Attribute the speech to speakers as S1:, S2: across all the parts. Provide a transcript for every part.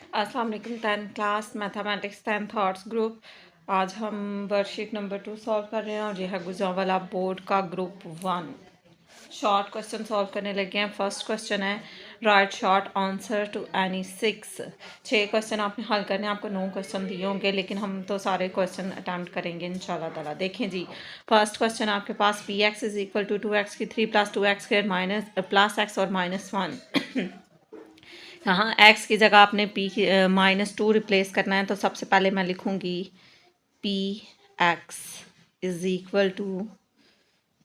S1: अस्सलाम वालेकुम 10th class mathematics 10 thoughts group. आज हम वर्कशीट नंबर 2 सॉल्व कर रहे हैं और यह है गुजरांवाला बोर्ड का ग्रुप 1। शॉर्ट क्वेश्चन सॉल्व करने लगे हैं। फर्स्ट क्वेश्चन है write short answer to any 6 question आपने हल करने हैं। आपको 9 क्वेश्चन दिए होंगे लेकिन हम तो सारे क्वेश्चन अटैम्प्ट करेंगे इंशाल्लाह ताला। देखें जी, फर्स्ट क्वेश्चन आपके पास P X is equal to 2x की 3 plus 2x square minus plus X और -1। यहाँ x की जगह आपने p की -2 रिप्लेस करना है। तो सबसे पहले मैं लिखूँगी P X is equal to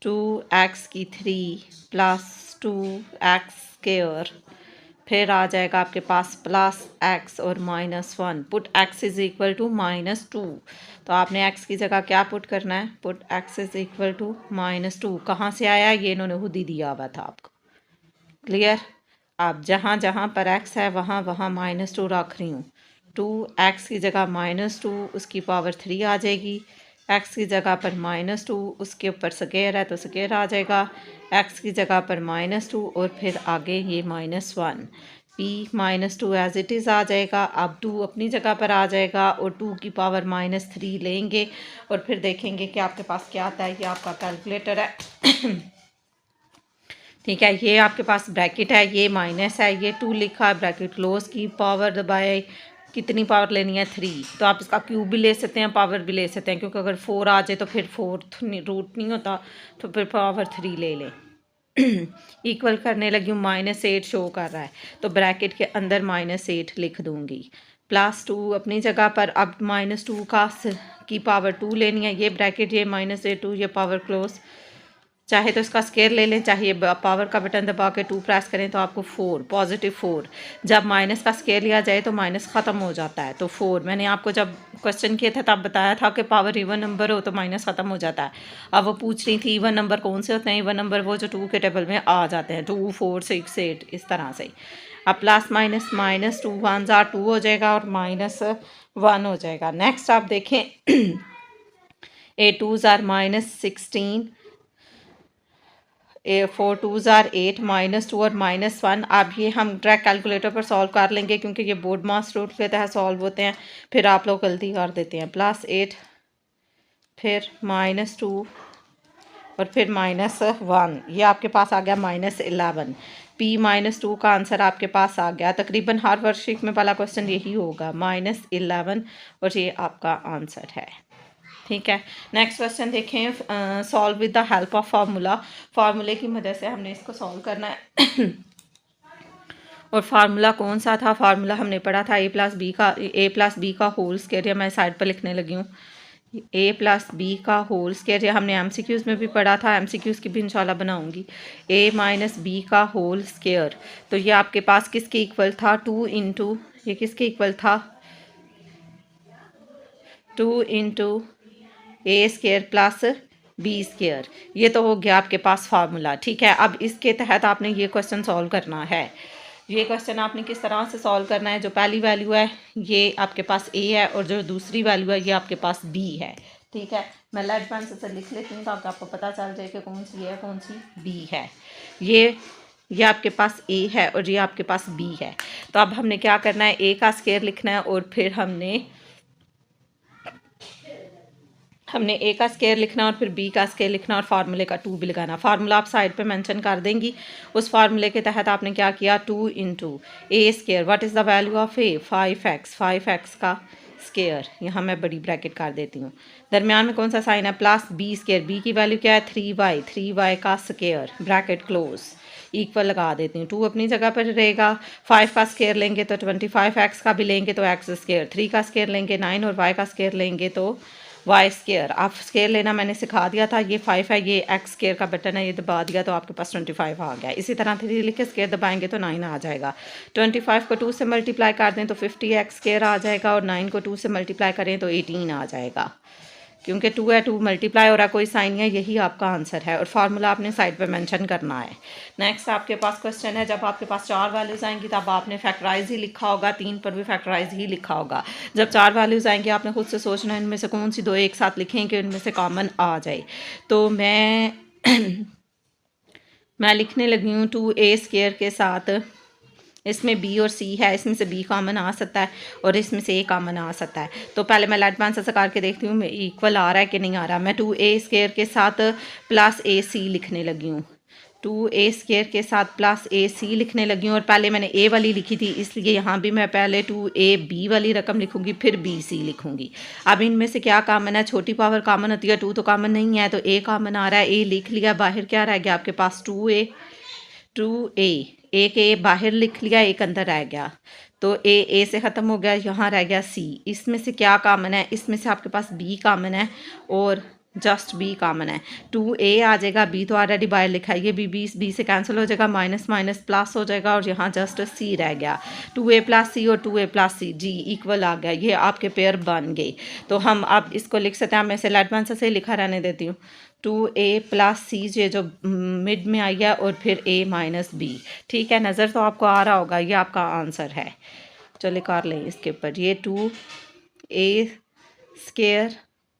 S1: 2x की 3 प्लस 2x स्क्वायर, फिर आ जाएगा आपके पास प्लस x और -1। Put x is equal to -2। तो आपने x की जगह क्या पुट करना है? Put x is equal to -2। कहाँ से आया? ये इन्होंने खुद ही दिया हुआ था आपको। क्लियर? अब जहाँ जहाँ पर x है वहाँ वहाँ -2 रख रही हूँ। 2x की जगह -2 उसकी पावर 3 आ जाएगी। x की जगह पर -2 उसके ऊपर स्क्वायर है तो स्क्वायर आ जाएगा। x की जगह पर -2 और फिर आगे ये -1। p -2 एज इट इज़ आ जाएगा। अब 2 अपनी जगह पर आ जाएगा और 2 की पावर -3 लेंगे और फिर देखेंगे कि आपके पास क्या आता है। ये आपका कैलकुलेटर है। ठीक है, ये आपके पास ब्रैकेट है, ये माइनस है, ये 2 लिखा है, ब्रैकेट क्लोज की, पावर दबाए, कितनी पावर लेनी है 3। तो आप इसका क्यूब भी ले सकते हैं, पावर भी ले सकते हैं, क्योंकि अगर 4 आ जाए तो फिर 4 रूट नहीं होता, तो फिर पावर 3 ले लें। इक्वल करने लगी हूँ, -8 शो कर रहा है तो ब्रैकेट के अंदर -8 लिख दूंगी। +2 अपनी जगह पर। अब -2 की पावर 2 लेनी है। ये ब्रैकेट, ये -2, ये पावर क्लोज। चाहे तो इसका स्केयर ले लें, चाहे पावर का बटन दबा के 2 प्रेस करें तो आपको 4 +4। जब माइनस का स्केयर लिया जाए तो माइनस ख़त्म हो जाता है। तो 4 मैंने आपको जब क्वेश्चन किए थे तब बताया था कि पावर इवन नंबर हो तो माइनस ख़त्म हो जाता है। अब वो पूछ रही थी इवन नंबर कौन से होते हैं? इवन नंबर वो जो 2 के टेबल में आ जाते हैं, 2 4 6 8 इस तरह से। अब प्लस माइनस -2 1 जार 2 हो जाएगा और -1 हो जाएगा। नेक्स्ट आप देखें, ए 2 जार -16, 4 2 जार 8 -2 और -1। अब ये हम डायरेक्ट कैलकुलेटर पर सॉल्व कर लेंगे क्योंकि ये बोर्ड मास रूल के तहत सॉल्व होते हैं। फिर आप लोग गलती कर देते हैं। +8 फिर -2 और फिर -1। ये आपके पास आ गया -11। p -2 का आंसर आपके पास आ गया। तकरीबन हर वर्कशीट में पहला क्वेश्चन यही होगा, -11, और ये आपका आंसर है। ठीक है, नेक्स्ट क्वेश्चन देखें। Solve with the help of formula. फार्मूले की मदद से हमने इसको सॉल्व करना है। और फार्मूला कौन सा था? फार्मूला हमने पढ़ा था a+b का होल स्क्वायर। मैं साइड पर लिखने लगी हूँ, a+b का होल स्क्वायर। हमने MCQs में भी पढ़ा था, MCQs की भी इंशाल्लाह बनाऊंगी। a - b का होल स्क्वायर। तो ये आपके पास किसके इक्वल था? 2 इंटू, ये किसके इक्वल था? 2 इंटू ए स्क्वायर प्लस बी स्क्वायर। ये तो हो गया आपके पास फार्मूला। ठीक है, अब इसके तहत आपने ये क्वेश्चन सॉल्व करना है। ये क्वेश्चन आपने किस तरह से सॉल्व करना है? जो पहली वैल्यू है ये आपके पास ए है और जो दूसरी वैल्यू है ये आपके पास बी है। ठीक है, मैं लेड पेंसिल से लिख लेती हूँ ताकि आपको पता चल जाए कि कौन सी है कौन सी बी है। ये आपके पास ए है और ये आपके पास बी है। तो अब हमने क्या करना है? ए का स्क्वायर लिखना है और फिर हमने ए का स्केयर लिखना और फिर बी का स्केयर लिखना और फार्मूले का 2 भी लगाना। फार्मूला आप साइड पे मेंशन कर देंगी। उस फार्मूले के तहत आपने क्या किया? 2 into A square, what is the value of A? 5x का स्केयर। यहाँ मैं बड़ी ब्रैकेट कर देती हूँ। दरमियान में कौन सा साइन है? Plus B square. बी की वैल्यू क्या है? 3y का स्केयर, ब्रैकेट क्लोज, इक्वल लगा देती हूँ। 2 अपनी जगह पर रहेगा। 5 का स्केयर लेंगे तो 25x का भी लेंगे तो x स्केयर, 3 का स्केयर लेंगे 9 और y का स्केयर लेंगे तो वाई स्केयर। आप स्केयर लेना मैंने सिखा दिया था। ये 5 है, ये एक्स स्केयर का बटन है, ये दबा दिया तो आपके पास 25 आ गया। इसी तरह 3 लिख के स्केयर दबाएंगे तो 9 आ जाएगा। 25 को 2 से मल्टीप्लाई कर दें तो 50x स्केयर आ जाएगा और 9 को 2 से मल्टीप्लाई करें तो 18 आ जाएगा। क्योंकि 2 है, 2 मल्टीप्लाई हो रहा, कोई साइन नहीं है, यही आपका आंसर है। और फार्मूला आपने साइड पे मेंशन करना है। नेक्स्ट आपके पास क्वेश्चन है, जब आपके पास 4 वैल्यूज़ आएंगी तब आपने फैक्टराइज ही लिखा होगा, 3 पर भी फैक्टराइज ही लिखा होगा। जब 4 वैल्यूज़ आएंगी आपने खुद से सोचना है इनमें से कौन सी 2 एक साथ लिखें कि इनमें से कॉमन आ जाए। तो मैं लिखने लगी हूँ 2a स्क्वायर के साथ इसमें बी और सी है, इसमें से बी कॉमन आ सकता है और इसमें से ए कॉमन आ सकता है। तो पहले मैं लेट आंसर से करके देखती हूँ इक्वल आ रहा है कि नहीं आ रहा। मैं 2a² के साथ प्लस AC लिखने लगी हूँ, 2a² के साथ प्लस AC लिखने लगी हूँ और पहले मैंने a वाली लिखी थी, इसलिए यहाँ भी मैं पहले 2ab वाली रकम लिखूँगी फिर bc लिखूँगी। अब इनमें से क्या कॉमन है, छोटी पावर कॉमन होती है, 2 तो कॉमन नहीं है तो a कॉमन आ रहा है, a लिख लिया, बाहर क्या रह गया आपके पास 2a, एक a बाहर लिख लिया, एक अंदर रह गया, तो a से ख़त्म हो गया, यहाँ रह गया c। इसमें से क्या कॉमन है, इसमें से आपके पास b कॉमन है और जस्ट b कॉमन है। 2a आ जाएगा, b तो ऑलरेडी बाहर लिखा है, ये b से कैंसिल हो जाएगा, माइनस माइनस प्लस हो जाएगा और यहाँ जस्ट c रह गया। 2a + c और 2a + c जी इक्वल आ गया, ये आपके पेयर बन गए। तो हम अब इसको लिख सकते हैं, मैं इसे लेट आंसर से लिखा रहने देती हूँ, 2a + c ये जो मिड में आई है और फिर a - b। ठीक है, नज़र तो आपको आ रहा होगा, ये आपका आंसर है। चलिए कर लें इसके ऊपर, ये 2a²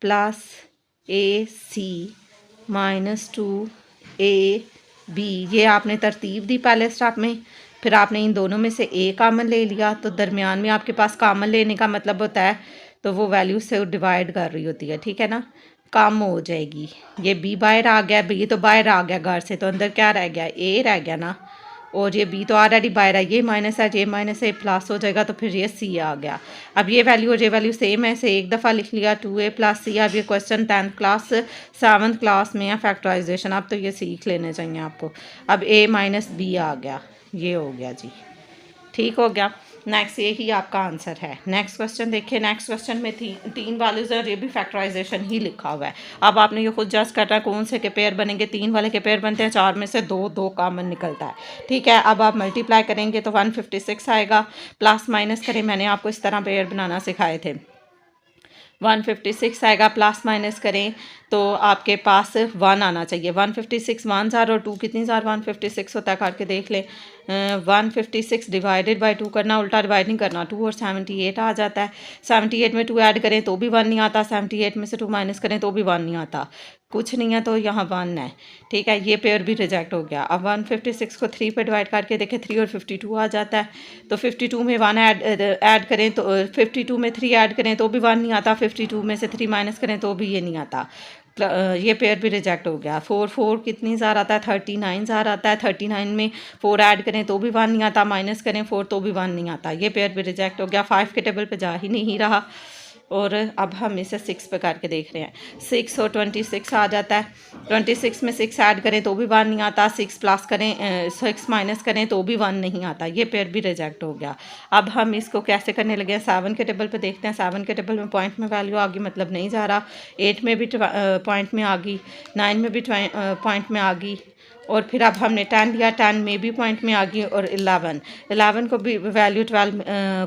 S1: + AC - 2ab, ये आपने तरतीब दी पहले स्टेप में, फिर आपने इन दोनों में से a कॉमन ले लिया, तो दरमियान में आपके पास कॉमन लेने का मतलब होता है तो वो वैल्यू से डिवाइड कर रही होती है, ठीक है ना, कम हो जाएगी। ये b बाहर आ गया, b तो बाहर आ गया घर से, तो अंदर क्या रह गया, a रह गया ना, और ये b तो ऑलरेडी बाहर है, ये माइनस है, ये माइनस है, प्लस हो जाएगा, तो फिर ये c आ गया। अब ये वैल्यू और ये वैल्यू सेम है, इसे एक दफ़ा लिख लिया, 2a + c। अब ये question 10th class 7th class में है फैक्टराइजेशन, अब तो ये सीख लेने चाहिए आपको। अब a - b आ गया, ये हो गया जी, ठीक हो गया। नेक्स्ट यही आपका आंसर है। नेक्स्ट क्वेश्चन देखिए, नेक्स्ट क्वेश्चन में तीन वैल्यूज़ है और ये भी फैक्टराइजेशन ही लिखा हुआ है। अब आपने ये खुद जस्ट करना है कौन से के पेयर बनेंगे, 3 वाले के पेयर बनते हैं, 4 में से 2 कॉमन निकलता है, ठीक है। अब आप मल्टीप्लाई करेंगे तो 156 आएगा, प्लस माइनस करें, मैंने आपको इस तरह पेयर बनाना सिखाए थे, 156 आएगा, प्लस माइनस करें तो आपके पास 1 आना चाहिए। 156 1 ज़ार और 2 कितनी ज़ार 156 होता है, करके देख लें। 156 डिवाइडेड बाई 2 करना, उल्टा डिवाइड नहीं करना, 2 और 78 आ जाता है। 78 में 2 ऐड करें तो भी 1 नहीं आता, 78 में से 2 माइनस करें तो भी 1 नहीं आता, कुछ नहीं है तो यहाँ 1 है, ठीक है। ये पेयर भी रिजेक्ट हो गया। अब 156 को 3 पे डिवाइड करके देखें, 3 और 52 आ जाता है, तो 52 में 1 ऐड करें तो 52 में 3 ऐड करें तो भी 1 नहीं आता, 52 में से 3 माइनस करें तो भी ये नहीं आता, ये पेयर भी रिजेक्ट हो गया। 4 कितनी ज़ार आता है, 39 ज़ार आता है, 39 में 4 ऐड करें तो भी 1 नहीं आता, माइनस करें 4 तो भी 1 नहीं आता, ये पेयर भी रिजेक्ट हो गया। 5 के टेबल पे जा ही नहीं रहा। और अब हम इसे 6 पे करके देख रहे हैं, 6 और 26 आ जाता है, 26 में 6 ऐड करें तो भी 1 नहीं आता, 6 प्लस करें 6 माइनस करें तो भी 1 नहीं आता, ये पेयर भी रिजेक्ट हो गया। अब हम इसको कैसे करने लगे हैं, 7 के टेबल पे देखते हैं। 7 के टेबल में पॉइंट में वैल्यू आ गई, मतलब नहीं जा रहा, 8 में भी पॉइंट में आ गई, 9 में भी पॉइंट में आ गई, और फिर अब हमने 10 लिया, 10 में भी पॉइंट में आ गई, और 11 को भी वैल्यू 12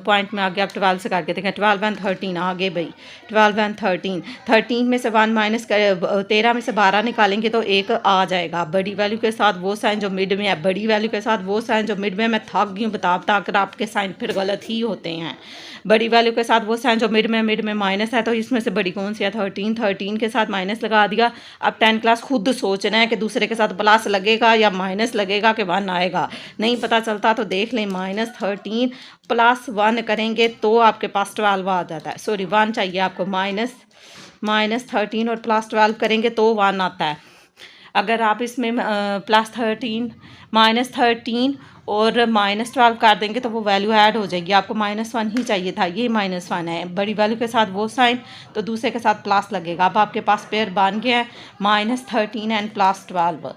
S1: पॉइंट में आ गया। अब 12 से करके देखें, 12 और 13 आ गए भाई, 12 और 13 में से 1 माइनस कर 13 में से 12 निकालेंगे तो 1 आ जाएगा। बड़ी वैल्यू के साथ वो साइन जो मिड में है, बड़ी वैल्यू के साथ वो साइन जो मिड में, मैं थक गई हूँ बता कर, आपके साइन फिर गलत ही होते हैं। बड़ी वैल्यू के साथ वो साइन जो मिड में माइनस है, तो इसमें से बड़ी कौन सी है, 13 के साथ माइनस लगा दिया। अब 10 क्लास खुद सोचना है कि दूसरे के साथ प्लस लगेगा या माइनस लगेगा कि 1 आएगा, नहीं पता चलता तो देख लें, -13 + 1 करेंगे तो आपके पास 12 आ जाता है, सॉरी 1 चाहिए आपको, -13 और +12 करेंगे तो 1 आता है। अगर आप इसमें +13 -13 और -12 कर देंगे तो वो वैल्यू ऐड हो जाएगी, आपको -1 ही चाहिए था, ये -1 है। बड़ी वैल्यू के साथ वो साइन तो दूसरे के साथ प्लस लगेगा। अब आपके पास पेयर बन गया है -13 and +12।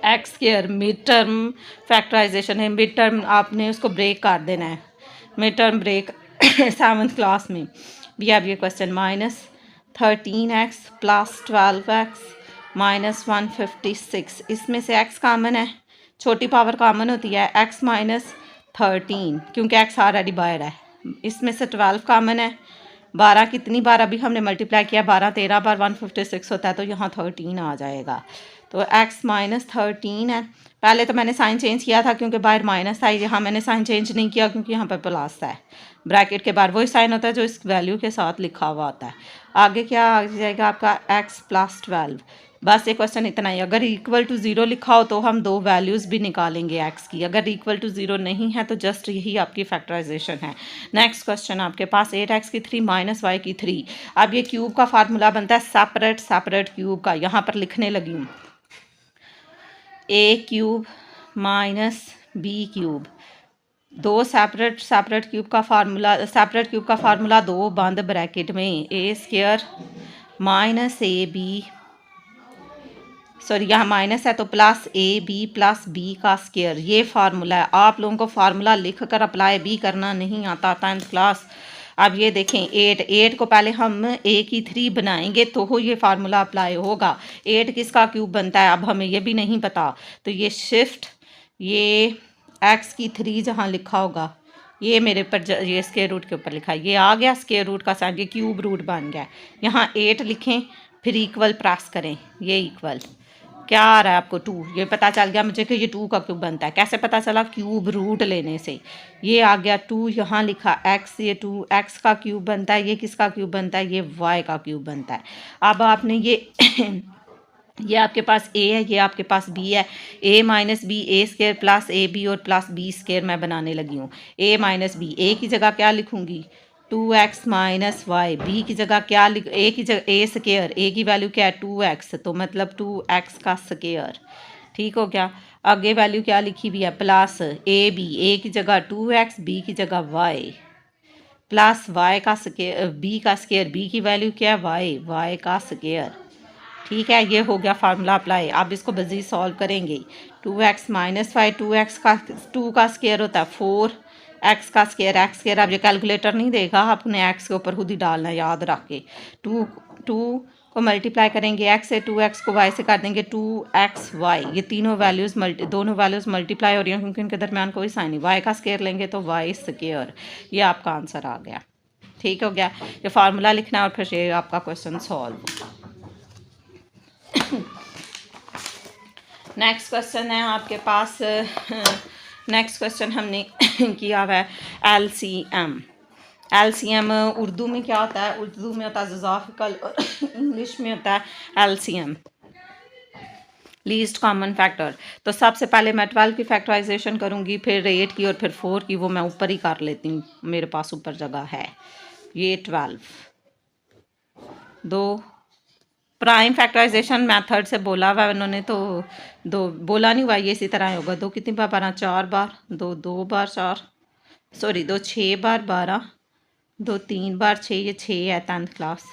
S1: x² mid term factorization है, मिड टर्म आपने उसको ब्रेक कर देना है, mid term break 7th class में भी। अब ये क्वेश्चन -13x + 12x -156, इसमें से x कॉमन है, छोटी पावर कॉमन होती है, x - 13 क्योंकि x ऑलरेडी बाहर है, इसमें से 12 कॉमन है, 12 कितनी बार अभी हमने मल्टीप्लाई किया, 12 13 बार 156 होता है, तो यहाँ 13 आ जाएगा। तो x - 13 है। पहले तो मैंने साइन चेंज किया था क्योंकि बाहर माइनस था, यहाँ मैंने साइन चेंज नहीं किया क्योंकि यहाँ पर प्लस है, ब्रैकेट के बाहर वही साइन होता है जो इस वैल्यू के साथ लिखा हुआ होता है। आगे क्या आ जाएगा आपका x + 12, बस ये क्वेश्चन इतना ही। अगर इक्वल टू 0 लिखा हो तो हम दो वैल्यूज़ भी निकालेंगे एक्स की, अगर इक्वल टू 0 नहीं है तो जस्ट यही आपकी फैक्टराइजेशन है। नेक्स्ट क्वेश्चन आपके पास 8x की 3 माइनस वाई की 3। अब ये क्यूब का फार्मूला बनता है सेपरेट सेपरेट क्यूब का, यहाँ पर लिखने लगी हूँ A cube minus B cube, दो सेपरेट सेपरेट क्यूब का फार्मूला दो बंद ब्रैकेट में A square minus A B, sorry यहाँ माइनस है तो प्लस ए बी का स्क्वायर, ये फार्मूला है। आप लोगों को फार्मूला लिख कर अप्लाई भी करना नहीं आता 10th क्लास। अब ये देखें 8 को पहले हम ए की 3 बनाएंगे तो हो ये फार्मूला अप्लाई होगा। 8 किसका क्यूब बनता है अब हमें ये भी नहीं पता, तो ये शिफ्ट ये एक्स की 3 जहाँ लिखा होगा ये मेरे पर ये स्क्वायर रूट के ऊपर लिखा है, ये आ गया स्क्वायर रूट का साइन, ये क्यूब रूट बन गया। यहाँ 8 लिखें फिर इक्वल प्रेस करें, ये इक्वल क्या आ रहा है आपको 2, ये पता चल गया मुझे कि ये 2 का क्यूब बनता है। कैसे पता चला? क्यूब रूट लेने से। ये आ गया 2, यहाँ लिखा x, ये 2 x का क्यूब बनता है, ये किसका क्यूब बनता है? ये y का क्यूब बनता है। अब आपने ये आपके पास a है, ये आपके पास b है, a minus B A square plus A B और प्लस बी स्क्वायर मैं बनाने लगी हूँ। a माइनस बी, a की जगह क्या लिखूँगी 2x माइनस वाई, बी की जगह क्या लिख, ए की जगह ए स्क्वायर, ए की वैल्यू क्या है 2x, तो मतलब 2x का स्क्वायर। ठीक हो गया। आगे वैल्यू क्या लिखी हुई है प्लस ए बी, ए की जगह 2x, बी की जगह y प्लस y का स्क्वायर, b का स्क्वायर, b की वैल्यू क्या है y का स्क्वायर। ठीक है, ये हो गया फार्मूला अप्लाई। अब इसको मज़ीद सॉल्व करेंगे। 2x माइनस वाई, 2x का 2 का स्क्वायर होता है 4x का स्क्वायर, एक्स स्क्वायर। अब ये कैलकुलेटर नहीं देगा, आपने x के ऊपर खुद ही डालना है, याद रख के। 2 को मल्टीप्लाई करेंगे x से, 2x को y से कर देंगे 2xy, ये तीनों वैल्यूज़ दोनों वैल्यूज़ मल्टीप्लाई हो रही हैं क्योंकि इनके दरमियान कोई साइन नहीं। y का स्क्वायर लेंगे तो y स्क्वायर, ये आपका आंसर आ गया। ठीक हो गया। ये फार्मूला लिखना और फिर ये आपका क्वेश्चन सॉल्व। नेक्स्ट क्वेश्चन है आपके पास, नेक्स्ट क्वेश्चन हमने किया हुआ है LCM। LCM उर्दू में क्या होता है? उर्दू में होता है ज़ोज़ाफिकल और इंग्लिश में होता है LCM, लीस्ट कॉमन फैक्टर। तो सबसे पहले मैं 12 की फैक्टराइजेशन करूँगी, फिर 8 की और फिर 4 की, वो मैं ऊपर ही कर लेती हूँ, मेरे पास ऊपर जगह है। ये 12 दो प्राइम फैक्टराइजेशन मेथड से बोला हुआ उन्होंने, तो दो बोला नहीं हुआ, ये इसी तरह होगा। 2 कितनी बार 12, 4 बार, 2 बार 4, सॉरी 2 6 बार 12, 2 3 बार 6, ये 6 है 10th क्लास,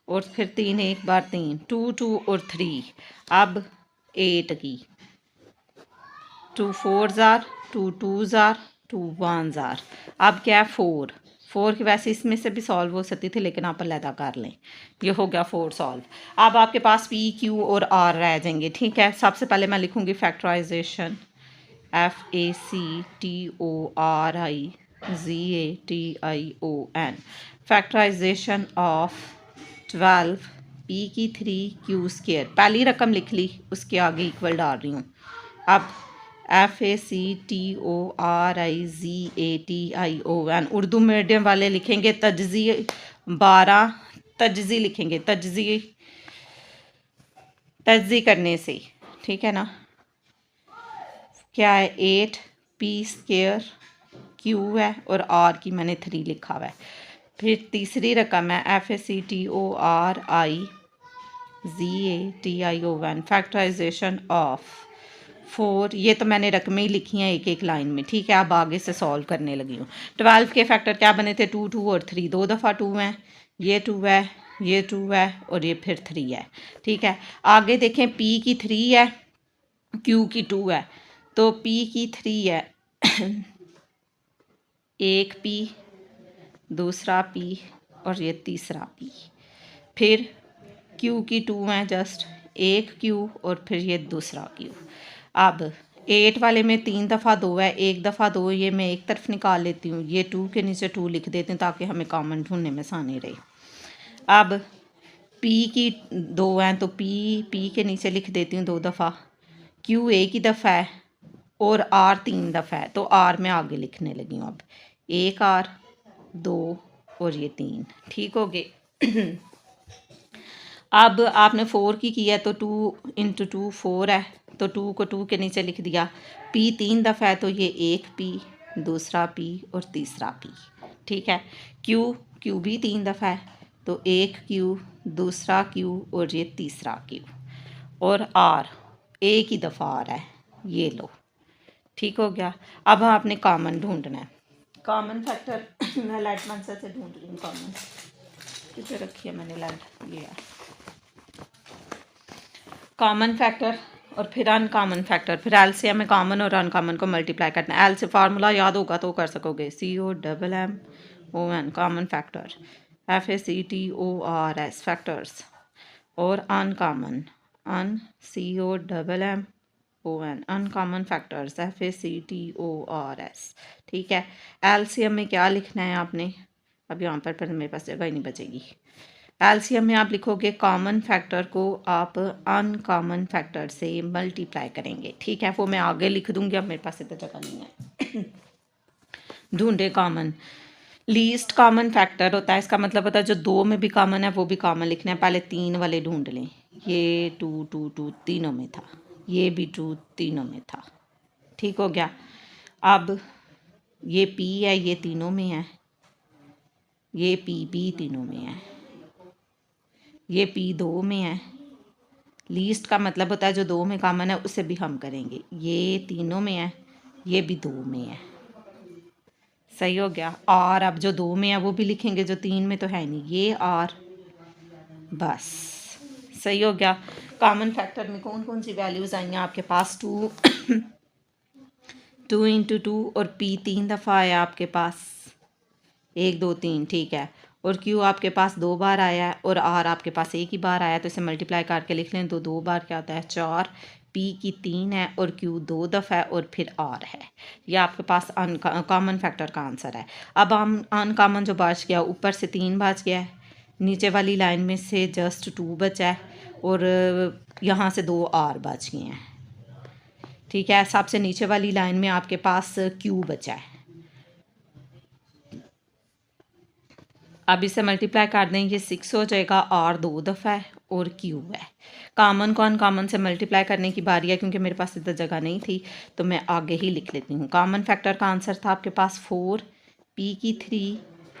S1: और फिर 3 1 बार 3, 2 2 और 3। अब 8 की 2 4 जार, 2 2 जार, 2 1 जार। अब क्या है 4 की वैसे इसमें से भी सॉल्व हो सकती थी लेकिन आप अलहदा कर लें। ये हो गया 4 सॉल्व। अब आपके पास P Q और R रह जाएंगे। ठीक है, सबसे पहले मैं लिखूँगी factorization FACTORIZATION, factorization of 12 P की 3 Q स्क्वायर। पहली रकम लिख ली, उसके आगे इक्वल डाल रही हूँ। अब FACTORIZATION, उर्दू मीडियम वाले लिखेंगे तजज़ी 12, तजज़ी लिखेंगे, तजज़ी करने से। ठीक है ना, क्या है 8 P स्क्वायर Q है और R की मैंने 3 लिखा हुआ है। फिर तीसरी रकम है FACTORIZATION, फैक्टराइजेशन ऑफ 4, ये तो मैंने रकमें ही लिखी हैं एक एक लाइन में। ठीक है, अब आगे से सॉल्व करने लगी हूँ। 12 के फैक्टर क्या बने थे? 2 2 और 3, 2 दफ़ा 2 हैं, ये 2 है, ये 2 है और ये फिर 3 है। ठीक है, आगे देखें P की 3 है, Q की 2 है, तो P की 3 है एक P, दूसरा P और ये तीसरा P। फिर Q की 2 है, जस्ट एक Q और फिर ये दूसरा Q। अब 8 वाले में 3 दफ़ा 2 है, एक दफ़ा 2, ये मैं एक तरफ निकाल लेती हूँ, ये 2 के नीचे 2 लिख देते हैं ताकि हमें कॉमन ढूंढने में आसानी रहे। अब P की 2 हैं तो P के नीचे लिख देती हूँ 2 दफ़ा, Q एक ही दफ़ा है और R 3 दफ़ा है, तो R में आगे लिखने लगी हूँ। अब एक R, 2 और ये 3। ठीक हो गए। अब आपने 4 की किया तो 2 इंटू 2 4 है, तो 2 को 2 के नीचे लिख दिया। पी 3 दफ़ा है तो ये एक पी, दूसरा पी और तीसरा पी, ठीक है। क्यू, क्यू भी 3 दफ़ा है तो एक क्यू, दूसरा क्यू और ये तीसरा क्यू। और आर एक ही दफ़ा आ रहा है, ये लो, ठीक हो गया। अब आपने कॉमन ढूंढना है। कॉमन फैक्टर मैं लाइट मंसर से ढूंढ रही हूँ कॉमन, किसे रखी है मैंने लाइट, ये है कॉमन फैक्टर और फिर अनकॉमन फैक्टर, फिर एलसीएम में कॉमन और अनकॉमन को मल्टीप्लाई करना है। एल से फार्मूला याद होगा तो कर सकोगे, COMMON common factor, FACTORS factors, और uncommon COMMON uncommon factors FACTORS, ठीक है। एलसीएम में क्या लिखना है आपने, अब यहाँ पर मेरे पास जगह ही नहीं बचेगी। एलसीएम में आप लिखोगे कॉमन फैक्टर को आप अनकॉमन फैक्टर से मल्टीप्लाई करेंगे, ठीक है। वो मैं आगे लिख दूंगी, अब मेरे पास इतना जगह नहीं है। ढूंढे कॉमन, लीस्ट कॉमन फैक्टर होता है, इसका मतलब होता है जो दो में भी कॉमन है वो भी कॉमन लिखना है। पहले 3 वाले ढूंढ लें, ये 2 2 2 तीनों में था, ये भी 2 तीनों में था, ठीक हो गया। अब ये पी है, ये तीनों में है, ये पी भी तीनों में है, ये पी 2 में है। लीस्ट का मतलब होता है जो 2 में कॉमन है उसे भी हम करेंगे। ये तीनों में है, ये भी 2 में है, सही हो गया। और अब जो 2 में है वो भी लिखेंगे, जो 3 में तो है नहीं, ये और बस, सही हो गया। कॉमन फैक्टर में कौन कौन सी वैल्यूज़ आई हैं आपके पास, 2 2 इंटू 2 और पी 3 दफ़ा आया आपके पास, 1 2 3, ठीक है। और क्यू आपके पास 2 बार आया है और आर आपके पास एक ही बार आया, तो इसे मल्टीप्लाई करके लिख लें तो 2 बार क्या होता है 4, पी की 3 है और क्यू 2 दफ़ा है और फिर आर है। यह आपके पास कॉमन फैक्टर का आंसर है। अब हम अनकॉमन जो बच गया, ऊपर से 3 बच गया है, नीचे वाली लाइन में से जस्ट 2 बचा है और यहाँ से 2 आर बच गए हैं, ठीक है। सबसे नीचे वाली लाइन में आपके पास क्यू बचा है। अब इसे मल्टीप्लाई कर दें, ये 6 हो जाएगा, आर 2 दफ़ा है और क्यू है। कॉमन को अनकॉमन से मल्टीप्लाई करने की बारी है, क्योंकि मेरे पास इधर जगह नहीं थी तो मैं आगे ही लिख लेती हूँ। कॉमन फैक्टर का आंसर था आपके पास 4, पी की 3,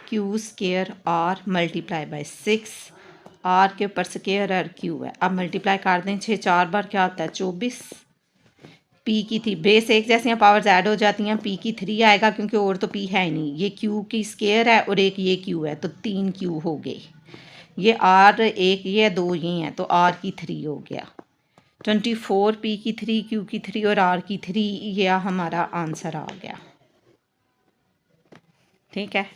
S1: Q square R multiply by 6, R के ऊपर स्केयर और क्यू है। अब मल्टीप्लाई कर दें, 6 4 बार क्या होता है 24, पी की थी बेस एक जैसी पावर्स ऐड हो जाती हैं, पी की 3 आएगा क्योंकि और तो पी है ही नहीं, ये क्यू की स्केयर है और एक ये क्यू है तो 3 क्यू हो गए, ये आर एक ये 2 ये हैं तो आर की 3 हो गया। 24 पी की 3, क्यू की 3 और आर की 3, ये हमारा आंसर आ गया, ठीक है।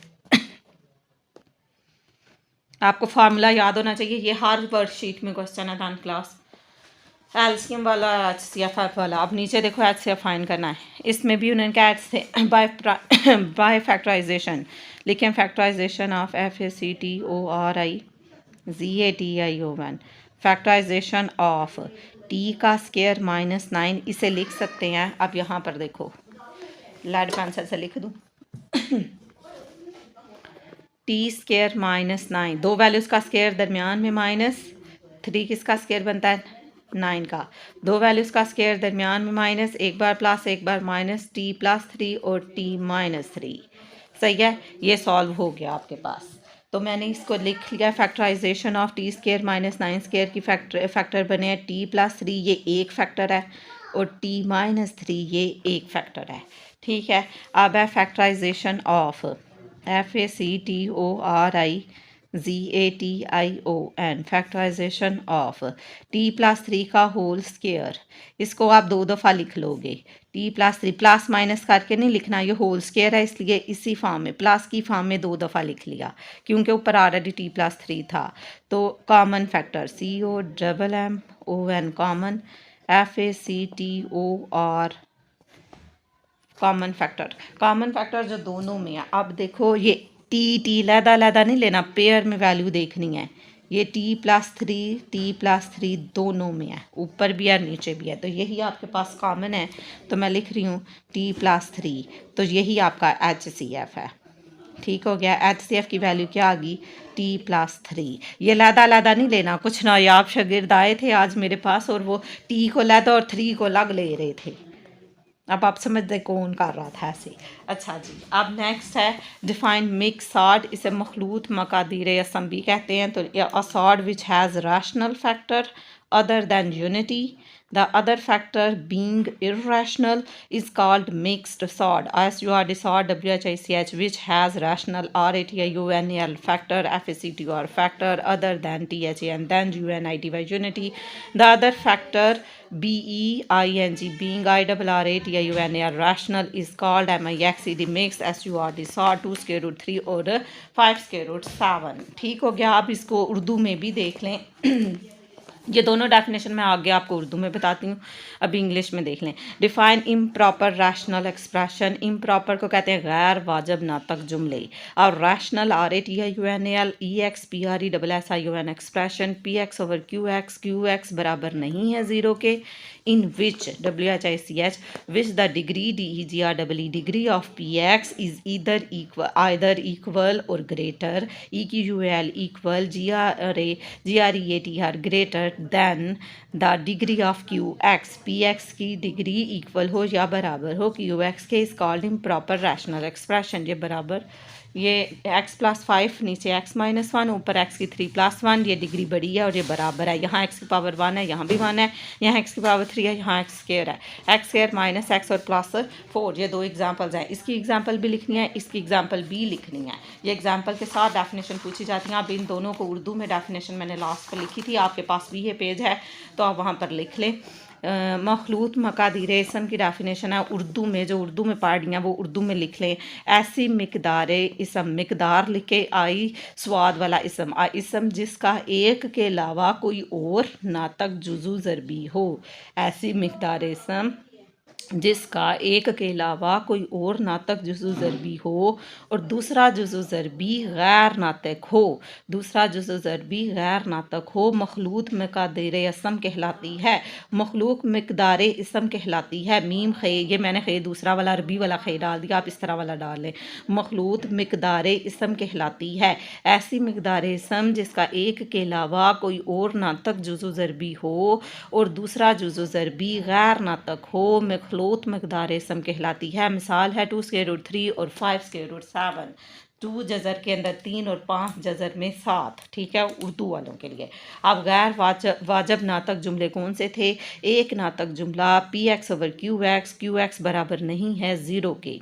S1: आपको फार्मूला याद होना चाहिए, ये हर वर्कशीट में क्वेश्चन है 10 क्लास, एलसीएम वाला, HCF वाला। अब नीचे देखो HCF फाइंड करना है, इसमें भी उन्होंने क्या से बाय फैक्टराइजेशन लिखें, factorization of FACTORIZATION, factorization of T का स्केयर -9, इसे लिख सकते हैं। अब यहाँ पर देखो लेड पेंसिल से लिख दूँ, टी स्केयर -9, दो वैल्यूज़ का स्केयर दरमियान में -3, किसका स्केयर बनता है 9 का, दो वैल्यूज़ का स्केयर दरमियान में माइनस, एक बार प्लस एक बार माइनस, टी +3 और टी -3, सही है। ये सॉल्व हो गया आपके पास, तो मैंने इसको लिख लिया, factorization of T square -9 square की फैक्टर बने हैं टी +3, ये एक फैक्टर है, और टी -3 ये एक फैक्टर है, ठीक है। अब है factorization of FACTORIZATION, factorization of T+3 का होल स्केयर, इसको आप 2 दफ़ा लिख लोगे, T+3 प्लस माइनस करके नहीं लिखना, ये होल स्केयर है इसलिए इसी फॉर्म में प्लस की फॉर्म में 2 दफ़ा लिख लिया क्योंकि ऊपर ऑलरेडी T+3 था। तो common factor COMMON common, FACTOR common factor जो दोनों में है। अब देखो ये टी लहदा नहीं लेना, पेयर में वैल्यू देखनी है, ये T+3 दोनों में है, ऊपर भी है नीचे भी है, तो यही आपके पास कॉमन है, तो मैं लिख रही हूँ T+3, तो यही आपका HCF है, ठीक हो गया। HCF की वैल्यू क्या आ गई T+3। ये लैदा नहीं लेना, कुछ नायाब शागिर्द आए थे आज मेरे पास और वो T को लैदा और 3 को लग ले रहे थे। अब आप समझते कौन कर रहा था ऐसे। अच्छा जी, अब नेक्स्ट है डिफाइन मिक्स सॉर्ट। इसे मखलूत मकादीर असम भी कहते हैं। तो a sort which has rational factor other than unity, the other factor being irrational, is called mixed sort. SURD sort WHICH which has rational RATIUNAL factor FACTOR factor other than THA and then UNITY unity. The other factor BEING being IRRATIUNAL rational is called MIXED mixed SURD sort 2 square root 3 और 5 square root 7। ठीक हो गया। आप इसको उर्दू में भी देख लें। ये दोनों डेफिनेशन मैं आगे आपको उर्दू में बताती हूँ, अभी इंग्लिश में देख लें। Define improper rational expression. Improper को कहते हैं गैर वाजब नातक जुमले, और rational RATIUNAL EXPRESSION expression PX/QX QX बराबर नहीं है ज़ीरो के, इन विच WHICH which the degree DEGREE degree of PX is either equal or greater EQUAL equal GREATR greater than the degree of QX PX की डिग्री इक्वल हो या बराबर हो QX के, is called improper rational expression. ये बराबर, ये x+5 नीचे x-1 ऊपर x की 3+1, ये डिग्री बड़ी है और ये बराबर है। यहाँ x की पावर 1 है, यहाँ भी 1 है, यहाँ x की पावर 3 है, यहाँ x² है। x² माइनस x और +4, ये दो एग्जांपल्स हैं। इसकी एग्जांपल भी लिखनी है, इसकी एग्जांपल भी लिखनी है। ये एग्जांपल के साथ डेफिनेशन पूछी जाती है। अब इन दोनों को उर्दू में डेफिनेशन मैंने लास्ट पर लिखी थी, आपके पास भी ये पेज है तो आप वहाँ पर लिख लें। मखलूत मकादीर इसम की डेफिनेशन है उर्दू में, जो उर्दू में पढ़ रही हैं वो उर्दू में लिख लें। ऐसी मिकदार इसम, मिकदार लिखे आई स्वाद वाला इसम, इसम जिसका एक के अलावा कोई और नातक जुज़ू ज़रबी हो। ऐसी मिकदार इसम जिसका एक के अलावा कोई और नातक जुज़ू ज़रबी हो और दूसरा जुज़ू ज़रबी गैर नातक हो, दूसरा जुज़ू ज़रबी गैर नातक हो, मखलूत मकादीर इसम कहलाती है। मखलूक मकदार इसम कहलाती है। मीम खे, ये मैंने खे दूसरा वाला अरबी वाला खे डाल दिया, आप इस तरह वाला डाल लें। मखलूत मकदार इसम कहलाती है ऐसी मकदार इसम जिसका एक के अलावा कोई और नातक जुज़ू ज़रबी हो और दूसरा जुज़ू ज़रबी गैर नातक हो, मखलूत मकदार इसम कहलाती है। मिसाल है 2 स्क्वायर रूट 3 और 5 स्क्वायर रूट 7। 2 जज़र के अंदर 3 और 5 जज़र में 7। ठीक है, उर्दू वालों के लिए। अब गैर वाजब नातक जुमले कौन से थे? एक नातक जुमला PX/QX, QX बराबर नहीं है ज़ीरो के,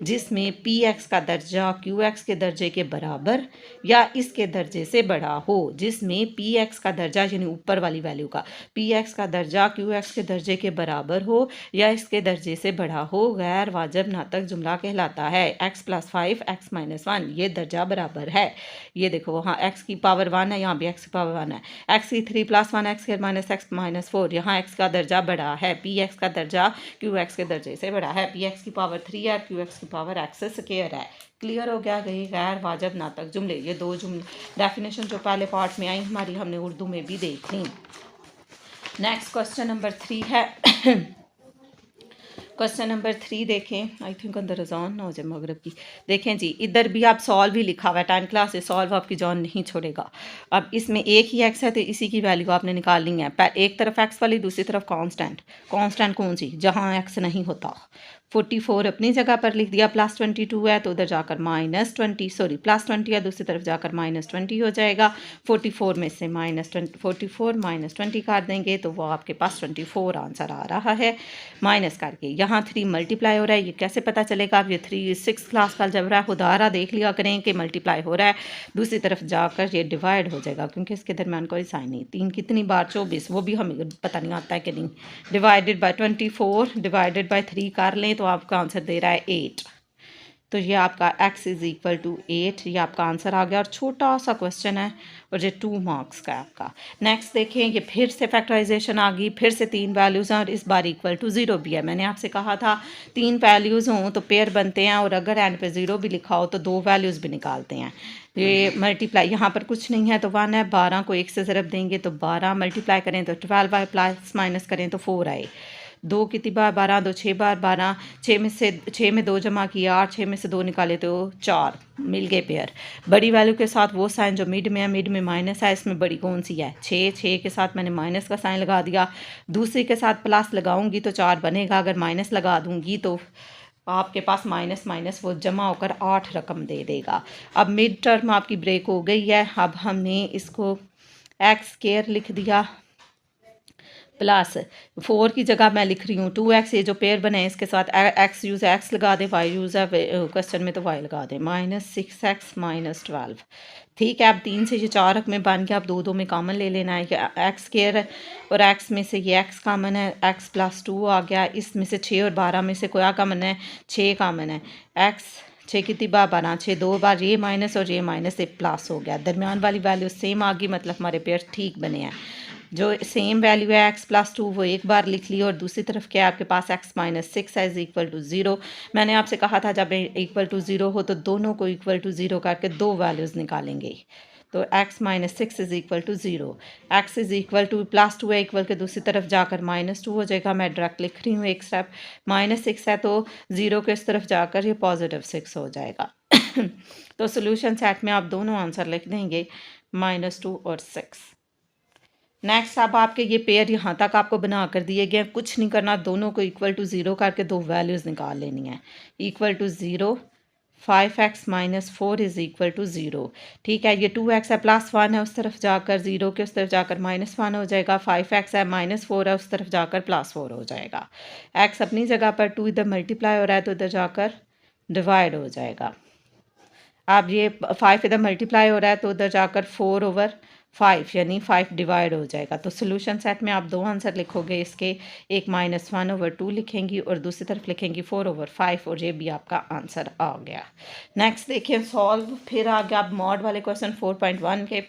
S1: जिसमें PX का दर्जा QX के दर्जे के बराबर या इसके दर्जे से बड़ा हो, जिसमें PX का दर्जा यानी ऊपर वाली वैल्यू का PX का दर्जा QX के दर्जे के बराबर हो या इसके दर्जे से बड़ा हो, गैर वाजब नातक जुमला कहलाता है। x+5 x-1, ये दर्जा बराबर है। ये देखो वहाँ x की पावर 1 है, यहाँ भी x की पावर 1 है। x की 3+1 x²-x-4, यहाँ x का दर्जा बड़ा है। px का दर्जा qx के दर्जे से बड़ा है। px की पावर 3 है, qx की पावर x² है। क्लियर हो गया गई गैर वाजब नातक जुमले। ये दो जुमले डेफिनेशन जो पहले पार्ट में आई हमारी, हमने उर्दू में भी देख ली। नेक्स्ट क्वेश्चन नंबर 3 है। क्वेश्चन नंबर 3 देखें, आई थिंक अंदर अजान ना हो जाए मगरब की। देखें जी, इधर भी आप सॉल्व ही लिखा हुआ है, 10 क्लास से सॉल्व आपकी जान नहीं छोड़ेगा। अब इसमें एक ही एक्स है तो इसी की वैल्यू आपने निकालनी है। एक तरफ एक्स वाली, दूसरी तरफ कांस्टेंट। कांस्टेंट कौन सी? जहाँ एक्स नहीं होता। 44 अपनी जगह पर लिख दिया, +22 है तो उधर जाकर -20, सॉरी +20 है दूसरी तरफ जाकर -20 हो जाएगा। 44 में से -44 -20 कर देंगे तो वो आपके पास 24 आंसर आ रहा है। माइनस करके यहाँ 3 मल्टीप्लाई हो रहा है, ये कैसे पता चलेगा? आप ये 6 क्लास का अलजेब्रा खुदारा देख लिया करें कि मल्टीप्लाई हो रहा है, दूसरी तरफ जाकर ये डिवाइड हो जाएगा क्योंकि इसके दरमियान कोई साइन नहीं। 3 कितनी बार? 24, वो भी हमें पता नहीं आता है कि नहीं। डिवाइडेड बाय 24 डिवाइडेड बाय 3 कर लें तो आपका आंसर दे रहा है 8। तो ये आपका x = 8, ये आपका आंसर आ गया। और छोटा सा क्वेश्चन है और ये 2 मार्क्स का आपका। नेक्स्ट देखें, ये फिर से फैक्टराइजेशन आ गई, फिर से 3 वैल्यूज़ हैं और इस बार =0 भी है। मैंने आपसे कहा था 3 वैल्यूज़ हों तो पेयर बनते हैं और अगर एंड पे 0 भी लिखा हो तो 2 वैल्यूज़ भी निकालते हैं। ये मल्टीप्लाई यहाँ पर कुछ नहीं है तो 1 है, 12 को 1 से ज़रब देंगे तो 12, मल्टीप्लाई करें तो 12 बाय प्लस माइनस करें तो 4 आए। 2 कितनी बार 12, 2 6 बार 12, 6 में 2 जमा किया 8, 6 में से 2 निकाले तो 4, मिल गए पेयर। बड़ी वैल्यू के साथ वो साइन जो मिड में है, मिड में माइनस है, इसमें बड़ी कौन सी है 6, 6 के साथ मैंने माइनस का साइन लगा दिया, दूसरी के साथ प्लस लगाऊंगी तो 4 बनेगा, अगर माइनस लगा दूंगी तो आपके पास माइनस माइनस वो जमा होकर 8 रकम दे देगा। अब मिड टर्म आपकी ब्रेक हो गई है। अब हमने इसको एक्स स्क्वायर लिख दिया प्लस 4 की जगह मैं लिख रही हूँ 2x, ये जो पेयर बने हैं इसके साथ x यूज़ है x लगा दें, y यूज़ है क्वेश्चन में तो y लगा दें, -6x -12। ठीक है, अब 3 से ये 4 में बन गया। अब 2 2 में कॉमन ले लेना है, ये एक्स स्क्वायर है और x में से ये x कॉमन है, x + 2 आ गया। इसमें से 6 और 12 में से क्या कॉमन है, 6 कॉमन है। x 6 कितनी बार 12, 6 2 बार, ये माइनस और ये माइनस से प्लस हो गया। दरमियान वाली वैल्यू सेम आ गई, मतलब हमारे पेयर ठीक बने हैं। जो सेम वैल्यू है x + 2 वो एक बार लिख ली और दूसरी तरफ क्या है आपके पास x - 6 है =0। मैंने आपसे कहा था जब =0 हो तो दोनों को =0 करके दो वैल्यूज़ निकालेंगे। तो x - 6 =0, x +2 है, इक्वल के दूसरी तरफ जाकर -2 हो जाएगा। मैं डायरेक्ट लिख रही हूँ एक स्टेप, -6 है तो 0 के इस तरफ जाकर ये +6 हो जाएगा। तो सोल्यूशन सेट में आप दोनों आंसर लिख देंगे -2 और 6। नेक्स्ट अब आपके ये पेयर यहाँ तक आपको बना कर दिए गए, कुछ नहीं करना, दोनों को =0 करके दो वैल्यूज़ निकाल लेनी है। =0 5x - 4 =0। ठीक है, ये 2x है +1 है, उस तरफ जाकर 0 के उस तरफ जाकर -1 हो जाएगा। 5x है -4 है, उस तरफ जाकर +4 हो जाएगा। x अपनी जगह पर, 2 इधर मल्टीप्लाई हो रहा है तो इधर जाकर डिवाइड हो जाएगा। अब ये 5 इधर मल्टीप्लाई हो रहा है तो उधर जाकर 4/5 यानी 5 डिवाइड हो जाएगा। तो सोल्यूशन सेट में आप दो आंसर लिखोगे इसके, एक -1/2 लिखेंगी और दूसरी तरफ लिखेंगी 4/5 और ये भी आपका आंसर आ गया। नेक्स्ट देखिए सॉल्व, फिर आ गया अब मॉड वाले क्वेश्चन 4.1 के।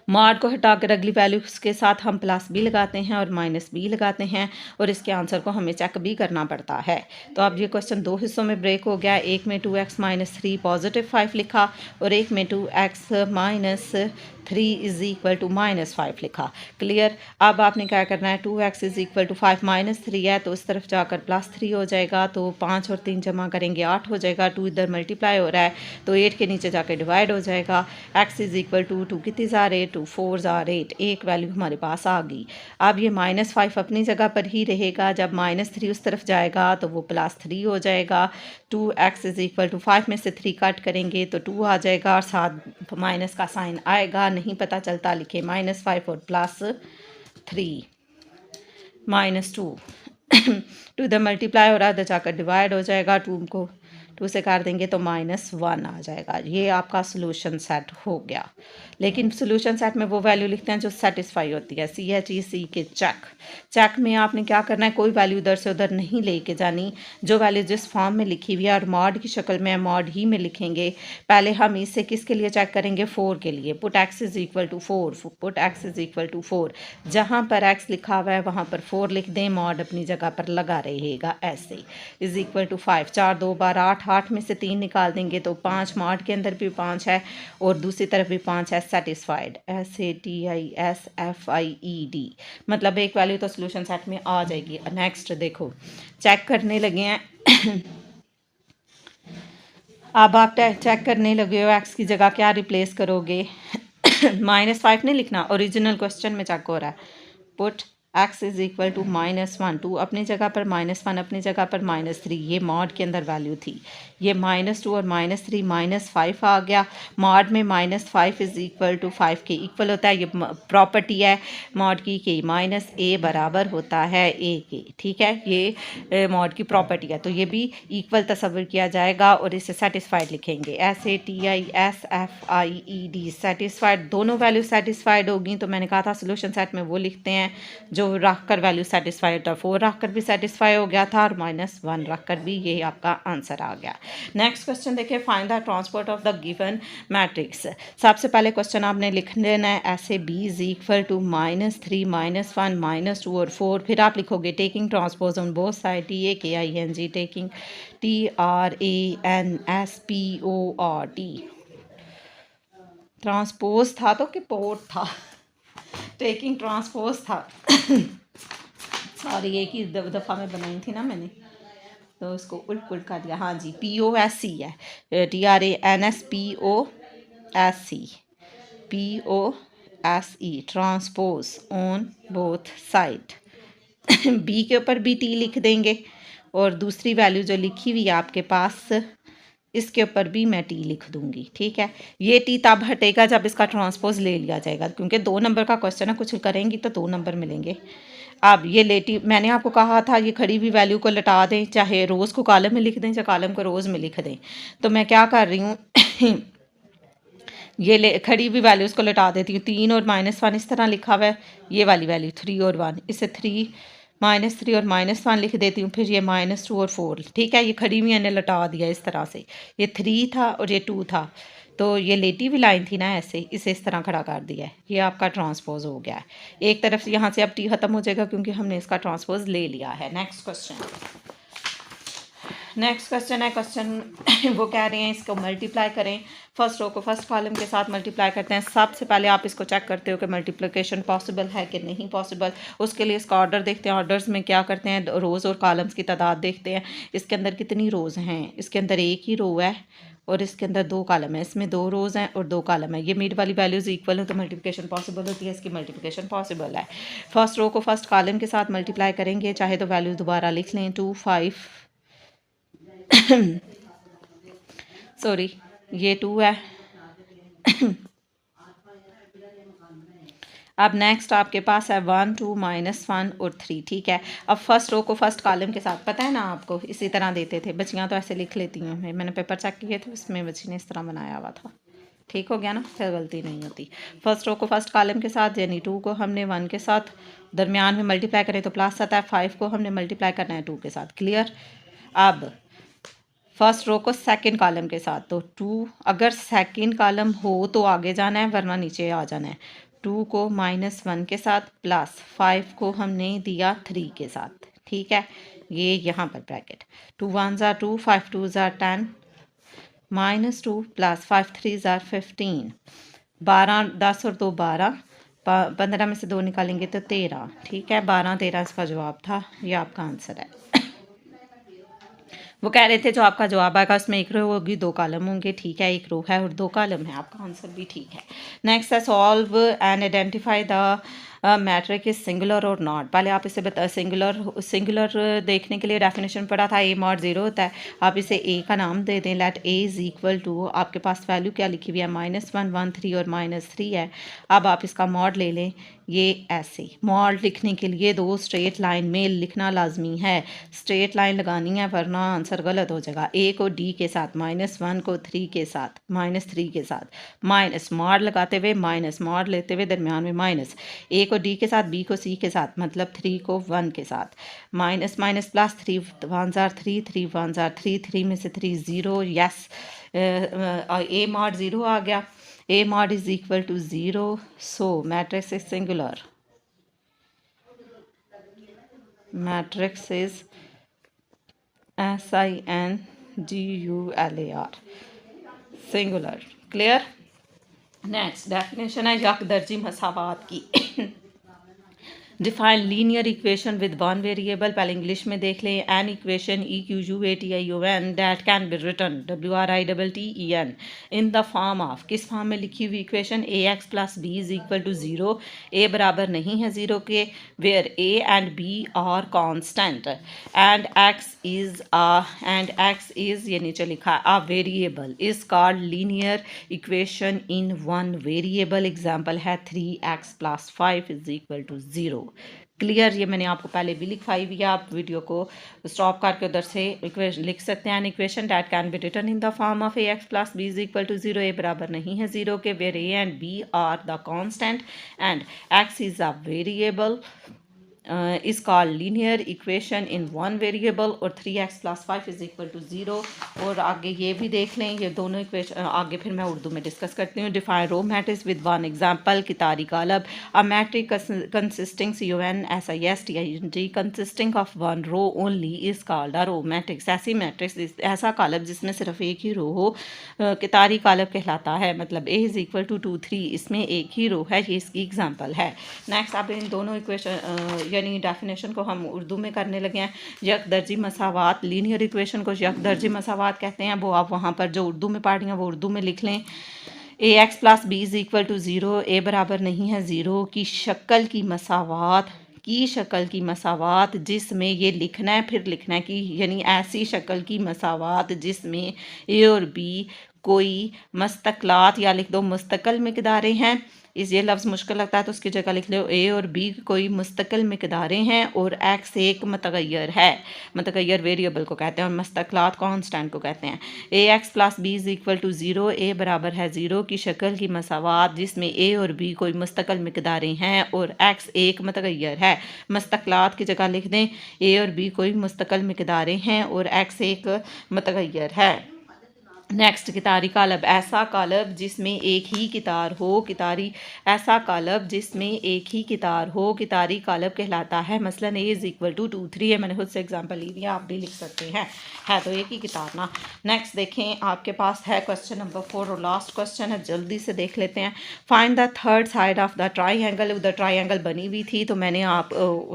S1: मॉड को हटाकर अगली वैल्यूज़ के साथ हम +b लगाते हैं और -b लगाते हैं और इसके आंसर को हमें चेक भी करना पड़ता है। तो अब ये क्वेश्चन दो हिस्सों में ब्रेक हो गया। एक में 2x - 3 +5 लिखा और एक में 2x - 3 =-5 लिखा। क्लियर। अब आपने क्या करना है, 2x = 5 -3 है तो इस तरफ जाकर +3 हो जाएगा, तो 5 और 3 जमा करेंगे 8 हो जाएगा। 2 इधर मल्टीप्लाई हो रहा है तो 8 के नीचे जाकर डिवाइड हो जाएगा। x = 2 कितनी ज़ार 8, 2 4 ज़ार 8, एक वैल्यू हमारे पास आ गई। अब ये -5 अपनी जगह पर ही रहेगा, जब -3 उस तरफ जाएगा तो वो +3 हो जाएगा। 2x = 5 में से 3 कट करेंगे तो 2 आ जाएगा और साथ माइनस का साइन आएगा, नहीं पता चलता लिखे -5 और +3 -2 2 इधर मल्टीप्लाई हो रहा है, इधर जाकर डिवाइड हो जाएगा। 2 को 2 से कर देंगे तो -1 आ जाएगा। ये आपका सोल्यूशन सेट हो गया। लेकिन सोल्यूशन सेट में वो वैल्यू लिखते हैं जो सेटिस्फाई होती है। CHEC के चेक में आपने क्या करना है, कोई वैल्यू इधर से उधर नहीं लेके जानी। जो वैल्यू जिस फॉर्म में लिखी हुई है और मॉड की शक्ल में है, मॉड ही में लिखेंगे। पहले हम इससे किसके लिए चेक करेंगे, 4 के लिए। Put x = 4, put x = 4। जहाँ पर x लिखा हुआ है वहाँ पर 4 लिख दें, मॉड अपनी जगह पर लगा रहेगा ऐसे। = 5, 4 2 बार 8, 8 में से 3 निकाल देंगे तो 5, मॉड के अंदर भी 5 है और दूसरी तरफ भी 5 है। सेटिस्फाइड SATISFIED, मतलब एक वैल्यू तो सोल्यूशन सेट में आ जाएगी। नेक्स्ट देखो, चेक करने लगे हैं। अब आप चेक करने लगे हो, x की जगह क्या रिप्लेस करोगे। -5 नहीं लिखना, ओरिजिनल क्वेश्चन में चेक हो रहा है। पुट x = -1, 2 अपनी जगह पर, -1 अपनी जगह पर, -3 ये मॉड के अंदर वैल्यू थी। ये -2 और -3 -5 आ गया। मॉड में -5 = 5 के इक्वल होता है। ये प्रॉपर्टी है मॉड की कि -a बराबर होता है a के। ठीक है, ये मॉड की प्रॉपर्टी है, तो ये भी इक्वल तस्वर किया जाएगा और इसे सेटिस्फाइड लिखेंगे। SATISFIED, satisfied. दोनों वैल्यू सेटिस्फाइड होगी तो मैंने कहा था सोल्यूशन सेट में वो लिखते हैं जो रख कर वैल्यू सेटिस्फाई होता है। 4 रख कर भी सेटिस्फाई हो गया था और -1 रख कर भी, ये आपका आंसर आ गया। नेक्स्ट क्वेश्चन देखिए, find the transport of the given matrix. सबसे पहले क्वेश्चन आपने लिख लेना है ऐसे, B = -3 -1 -2 और 4। फिर आप लिखोगे taking transpose on both side, TAKING, taking TRANSPORT। Transpose था तो कि पोर्ट था, टेकिंग ट्रांसपोज था। और ये एक ही दफ़ा में बनाई थी ना मैंने, तो उसको उल्ट पुल्ट कर दिया। हाँ जी, POSC है, TRANSPOSC, POSE, transpose on both side. B के ऊपर भी टी लिख देंगे और दूसरी वैल्यू जो लिखी हुई है आपके पास इसके ऊपर भी मैं टी लिख दूंगी, ठीक है। ये टी तब हटेगा जब इसका ट्रांसपोज ले लिया जाएगा, क्योंकि 2 नंबर का क्वेश्चन है, कुछ करेंगी तो 2 नंबर मिलेंगे। अब ये लेटी, मैंने आपको कहा था ये खड़ी हुई वैल्यू को लटा दें, चाहे रोज़ को कॉलम में लिख दें चाहे कॉलम को रोज़ में लिख दें। तो मैं क्या कर रही हूँ ये खड़ी हुई वैल्यूज़ को लटा देती हूँ। 3 और -1 इस तरह लिखा हुआ है, ये वाली वैल्यू 3 और 1, इसे 3 -3 और -1 लिख देती हूँ, फिर ये -2 और 4, ठीक है। ये खड़ी हुई मैंने लटा दिया इस तरह से, ये 3 था और ये 2 था, तो ये लेटी हुई लाइन थी ना, ऐसे इसे इस तरह खड़ा कर दिया है, ये आपका ट्रांसपोज हो गया है। एक तरफ से यहाँ से अब टी ख़त्म हो जाएगा क्योंकि हमने इसका ट्रांसपोज ले लिया है। नेक्स्ट क्वेश्चन है क्वेश्चन वो कह रहे हैं इसको मल्टीप्लाई करें। फर्स्ट रो को फर्स्ट कॉलम के साथ मल्टीप्लाई करते हैं। सबसे पहले आप इसको चेक करते हो कि मल्टीप्लिकेशन पॉसिबल है कि नहीं पॉसिबल। उसके लिए इसका ऑर्डर देखते हैं। ऑर्डर्स में क्या करते हैं, रोज़ और कॉलम्स की तादाद देखते हैं। इसके अंदर कितनी रोज़ हैं, इसके अंदर एक ही रो है और इसके अंदर 2 कॉलम है, इसमें 2 रोज़ हैं और 2 कॉलम है। ये मिड वाली वैल्यूज़ इक्वल हो तो मल्टीप्लिकेशन पॉसिबल होती है, इसकी मल्टीप्लिकेशन पॉसिबल है। फर्स्ट रो को फर्स्ट कॉलम के साथ मल्टीप्लाई करेंगे, चाहे तो वैल्यू दोबारा लिख लें, 2 5 सॉरी ये 2 है। अब नेक्स्ट आपके पास है 1 2 -1 और 3, ठीक है। अब फर्स्ट रो को फर्स्ट कॉलम के साथ, पता है ना आपको इसी तरह देते थे, बच्चियाँ तो ऐसे लिख लेती हैं, मैंने पेपर चेक किए थे उसमें बच्ची ने इस तरह बनाया हुआ था, ठीक हो गया ना, फिर गलती नहीं होती। फर्स्ट रो को फर्स्ट कॉलम के साथ यानी 2 को हमने 1 के साथ दरमियान में मल्टीप्लाई करें तो प्लस आता है, 5 को हमने मल्टीप्लाई करना है 2 के साथ, क्लियर। अब फर्स्ट रो को सेकंड कॉलम के साथ, तो 2 अगर सेकंड कॉलम हो तो आगे जाना है वरना नीचे आ जाना है। 2 को -1 के साथ प्लस 5 को हमने दिया 3 के साथ, ठीक है। ये यहाँ पर ब्रैकेट 2 1 ज़ा 2 5 2 ज़ा 10 -2 प्लस 5 3 ज़ा 15 12 10 और 2 12 15 में से 2 निकालेंगे तो 13, ठीक है। 12 13 इसका जवाब था, ये आपका आंसर है। वो कह रहे थे जो आपका जवाब आएगा उसमें 1 रो होगी 2 कॉलम होंगे, ठीक है। 1 रो है और 2 कॉलम है, आपका आंसर भी ठीक है। नेक्स्ट है solve and identify the matric is singular और नॉट। पहले आप इसे बता, सिंगुलर देखने के लिए डेफिनेशन पढ़ा था, A mod 0 होता है। आप इसे A का नाम दे दें, let A is equal to, आपके पास वैल्यू क्या लिखी हुई है, -1 1 3 और -3 है। अब आप इसका मॉड ले लें, ये ऐसे मॉड लिखने के लिए 2 स्ट्रेट लाइन में लिखना लाजमी है, स्ट्रेट लाइन लगानी है वरना आंसर गलत हो जाएगा। A को D के साथ, -1 को 3 के साथ, -3 के साथ, माइनस मॉड लगाते हुए माइनस, मॉड लेते हुए दरमियान में माइनस, A को D के साथ, B को C के साथ, मतलब 3 को 1 के साथ, माइनस माइनस प्लस, 3 1 ज़ार 3 3 1 ज़ार 3, 3 में से 3 0, यस A mod 0 आ गया। A mod is equal to 0, so matrix is singular. Matrix is SINGULAR, singular. Clear? Next definition है यकदर्जी मसावात की। Define linear equation with one variable, पहले इंग्लिश में देख लें। An equation EQUATION that can be written WRITTEN in the form of, किस फॉर्म में लिखी हुई equation, AX + B is equal to 0, A बराबर नहीं है 0 के, where A and B are constant and X is ये नीचे लिखा है variable is called linear equation in one variable. Example है 3x + 5 is equal to 0। Clear, ये मैंने आपको पहले भी लिखवाई हुई है, आप वीडियो को स्टॉप करके उधर से इक्वेशन लिख सकते हैं। Equation that can be written in the form of AX + B is equal to 0, A बराबर नहीं है 0 के, where A and B are the constant and X is a variable is called linear equation in one variable, और 3x + 5 is equal to 0। और आगे ये भी देख लें, ये दोनों इक्वेशन आगे फिर मैं उर्दू में डिस्कस करती हूँ। Define row matrix with one example, कितारी कालब, a matrix consisting CONSISTING consisting of one row only is called a row matrix. ऐसी मैट्रिक्स, ऐसा कालब जिसमें सिर्फ एक ही रो हो कितारी कालब कहलाता है। मतलब A इज इक्वल टू 2 3, इसमें एक ही रो है, ये इसकी एग्जाम्पल है। नेक्स्ट आप इन दोनों इक्वेशन यानी डेफिनेशन को हम उर्दू में करने लगे हैं। यकदर्जी मसावात, लीनियर इक्वेशन को यकदर्जी मसावात कहते हैं, वो आप वहाँ पर जो उर्दू में पढ़ रही हैं वो उर्दू में लिख लें। ax plus B is equal to zero, A बराबर नहीं है ज़ीरो की शक्ल की मसावात जिसमें ये लिखना है, फिर लिखना है कि यानी ऐसी शक्ल की मसावात जिसमें ए और बी कोई मुस्तक़लात, या लिख दो मुस्तकिल मिक़दारें हैं। इस ये लफ्ज़ मुश्किल लगता है तो उसकी जगह लिख लो ए और बी कोई मुस्तकिल मिक़दारें हैं और एक्स एक मतगैर है, मतगैर वेरिएबल को कहते हैं और मुस्तक़लात कांस्टेंट को कहते हैं। A X plus B is equal to zero, A बराबर है ज़ीरो की शक्ल की मसावात जिसमें ए और बी कोई मुस्तकिल मिक़दारें हैं और एक्स एक मतगैर है। मुस्तक़लात की जगह लिख दें ए और बी कोई मुस्तकिल मिक़दारें हैं और एक्स एक मतगैर है। नेक्स्ट, कितारी कालब, ऐसा कालब जिसमें एक ही कितार हो, ऐसा कालब जिसमें एक ही कितार हो कितारी कालब कहलाता है। मसलन ए इज़ इक्वल टू 2 3 है, मैंने खुद से एग्जांपल ली दिया, आप भी लिख सकते हैं, है तो एक ही कितार ना। नेक्स्ट देखें, आपके पास है क्वेश्चन नंबर 4 और लास्ट क्वेश्चन है, जल्दी से देख लेते हैं। Find the third side of the triangle. उधर ट्राइंगल बनी हुई थी तो मैंने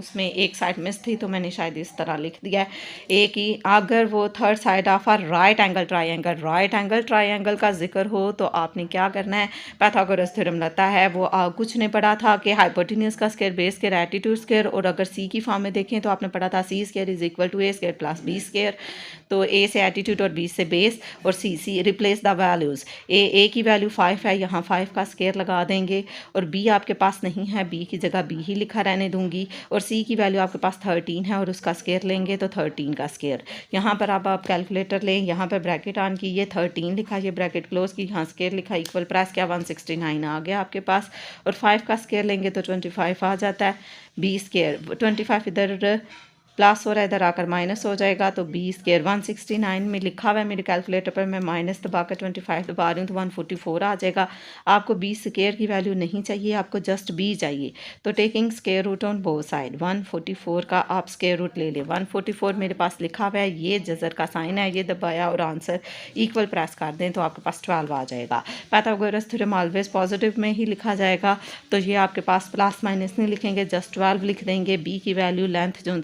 S1: उसमें एक साइड मिस थी तो मैंने शायद इस तरह लिख दिया है एक ही। अगर वो third side of a right angle triangle का जिक्र हो तो आपने क्या करना है, पाइथागोरस थ्योरम लगता है वो कुछ ने पढ़ा था कि हाइपोटेन्यूज का square, base square, attitude square, और अगर सी की फॉर्म में देखें तो आपने पढ़ा था C square is equal to A square plus B square. तो ए से एटीट्यूड और बी से बेस और C replace the values. A की वैल्यू 5 है, यहाँ 5 का स्क्वायर लगा देंगे, और बी आपके पास नहीं है, बी की जगह बी ही लिखा रहने दूंगी, और सी की वैल्यू आपके पास 13 है और उसका स्क्वायर लेंगे तो 13 का स्क्वायर। यहाँ पर अब आप कैलकुलेटर लें, यहाँ पर ब्रैकेट ऑन कीजिए, 13 लिखा, ये ब्रैकेट क्लोज की, यहाँ स्क्वायर लिखा, इक्वल प्रेस किया, 169 आ गया आपके पास, और 5 का स्क्वायर लेंगे तो 25 आ जाता है। बी स्क्वायर 25 इधर प्लस हो रहा है, इधर आकर माइनस हो जाएगा, तो बी स्क्वायर 169 में लिखा हुआ है मेरे कैलकुलेटर पर, मैं माइनस दबा कर 25 दबा रही हूँ तो 144 आ जाएगा। आपको बी स्क्वायर की वैल्यू नहीं चाहिए, आपको जस्ट बी चाहिए, तो taking square root on both side 144 का आप स्क्वायर रूट ले लें। 144 मेरे पास लिखा हुआ है, ये जजर का साइन है, ये दबाया और आंसर इक्वल प्रेस कर दें तो आपके पास 12 आ जाएगा। पाइथागोरस थ्योरम ऑलवेज पॉजिटिव में ही लिखा जाएगा, तो ये आपके पास प्लस माइनस नहीं लिखेंगे, जस्ट 12 लिख देंगे। बी की वैल्यू लेंथ जो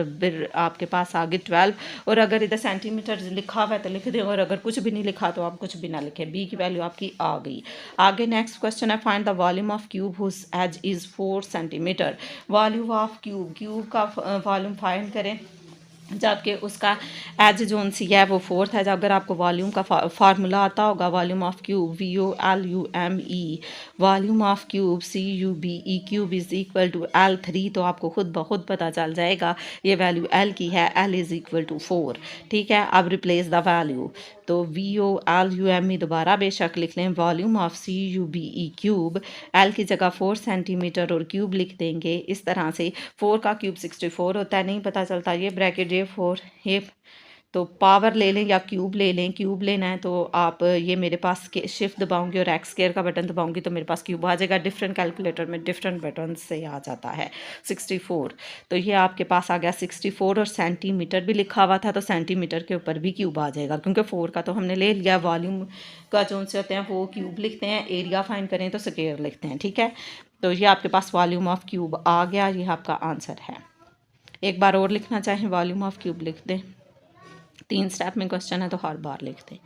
S1: फिर आपके पास आगे 12, और अगर इधर सेंटीमीटर लिखा हुआ है तो लिख दें, और अगर कुछ भी नहीं लिखा तो आप कुछ भी ना लिखें। बी की वैल्यू आपकी आ गई। आगे नेक्स्ट क्वेश्चन है, find the volume of cube whose edge is 4 centimetre. Volume of cube का वॉल्यूम फाइंड करें जबकि उसका एज जोन सी है वो 4 है। अगर आपको वॉल्यूम का फार्मूला आता होगा, volume of cube VOLUME, volume of cube CUBE, cube is equal to L3, तो आपको खुद ब खुद पता चल जाएगा ये वैल्यू L की है, L इज़ इक्वल टू 4। ठीक है, अब रिप्लेस द वैल्यू, तो VOLUME दोबारा बेशक लिख लें, volume of CUBE cube, L की जगह 4 सेंटीमीटर और क्यूब लिख देंगे इस तरह से। 4 का क्यूब 64 होता है, नहीं पता चलता, ये ब्रैकेट ये 4 ये, तो पावर ले लें या क्यूब ले लें। क्यूब लेना है तो आप ये मेरे पास शिफ्ट दबाऊंगी और एक्स स्क्वायर का बटन दबाऊंगी तो मेरे पास क्यूब आ जाएगा। डिफरेंट कैलकुलेटर में डिफरेंट बटन से आ जाता है। 64, तो ये आपके पास आ गया 64, और सेंटीमीटर भी लिखा हुआ था तो सेंटीमीटर के ऊपर भी क्यूब आ जाएगा, क्योंकि 4 का तो हमने ले लिया। वॉल्यूम का जो से होते हैं वो क्यूब लिखते हैं, एरिया फाइंड करें तो स्क्वायर लिखते हैं। ठीक है, तो ये आपके पास वॉल्यूम ऑफ क्यूब आ गया, ये आपका आंसर है। एक बार और लिखना चाहें वॉल्यूम ऑफ क्यूब लिख दें, 3 स्टेप में क्वेश्चन है तो हर बार लिख दें।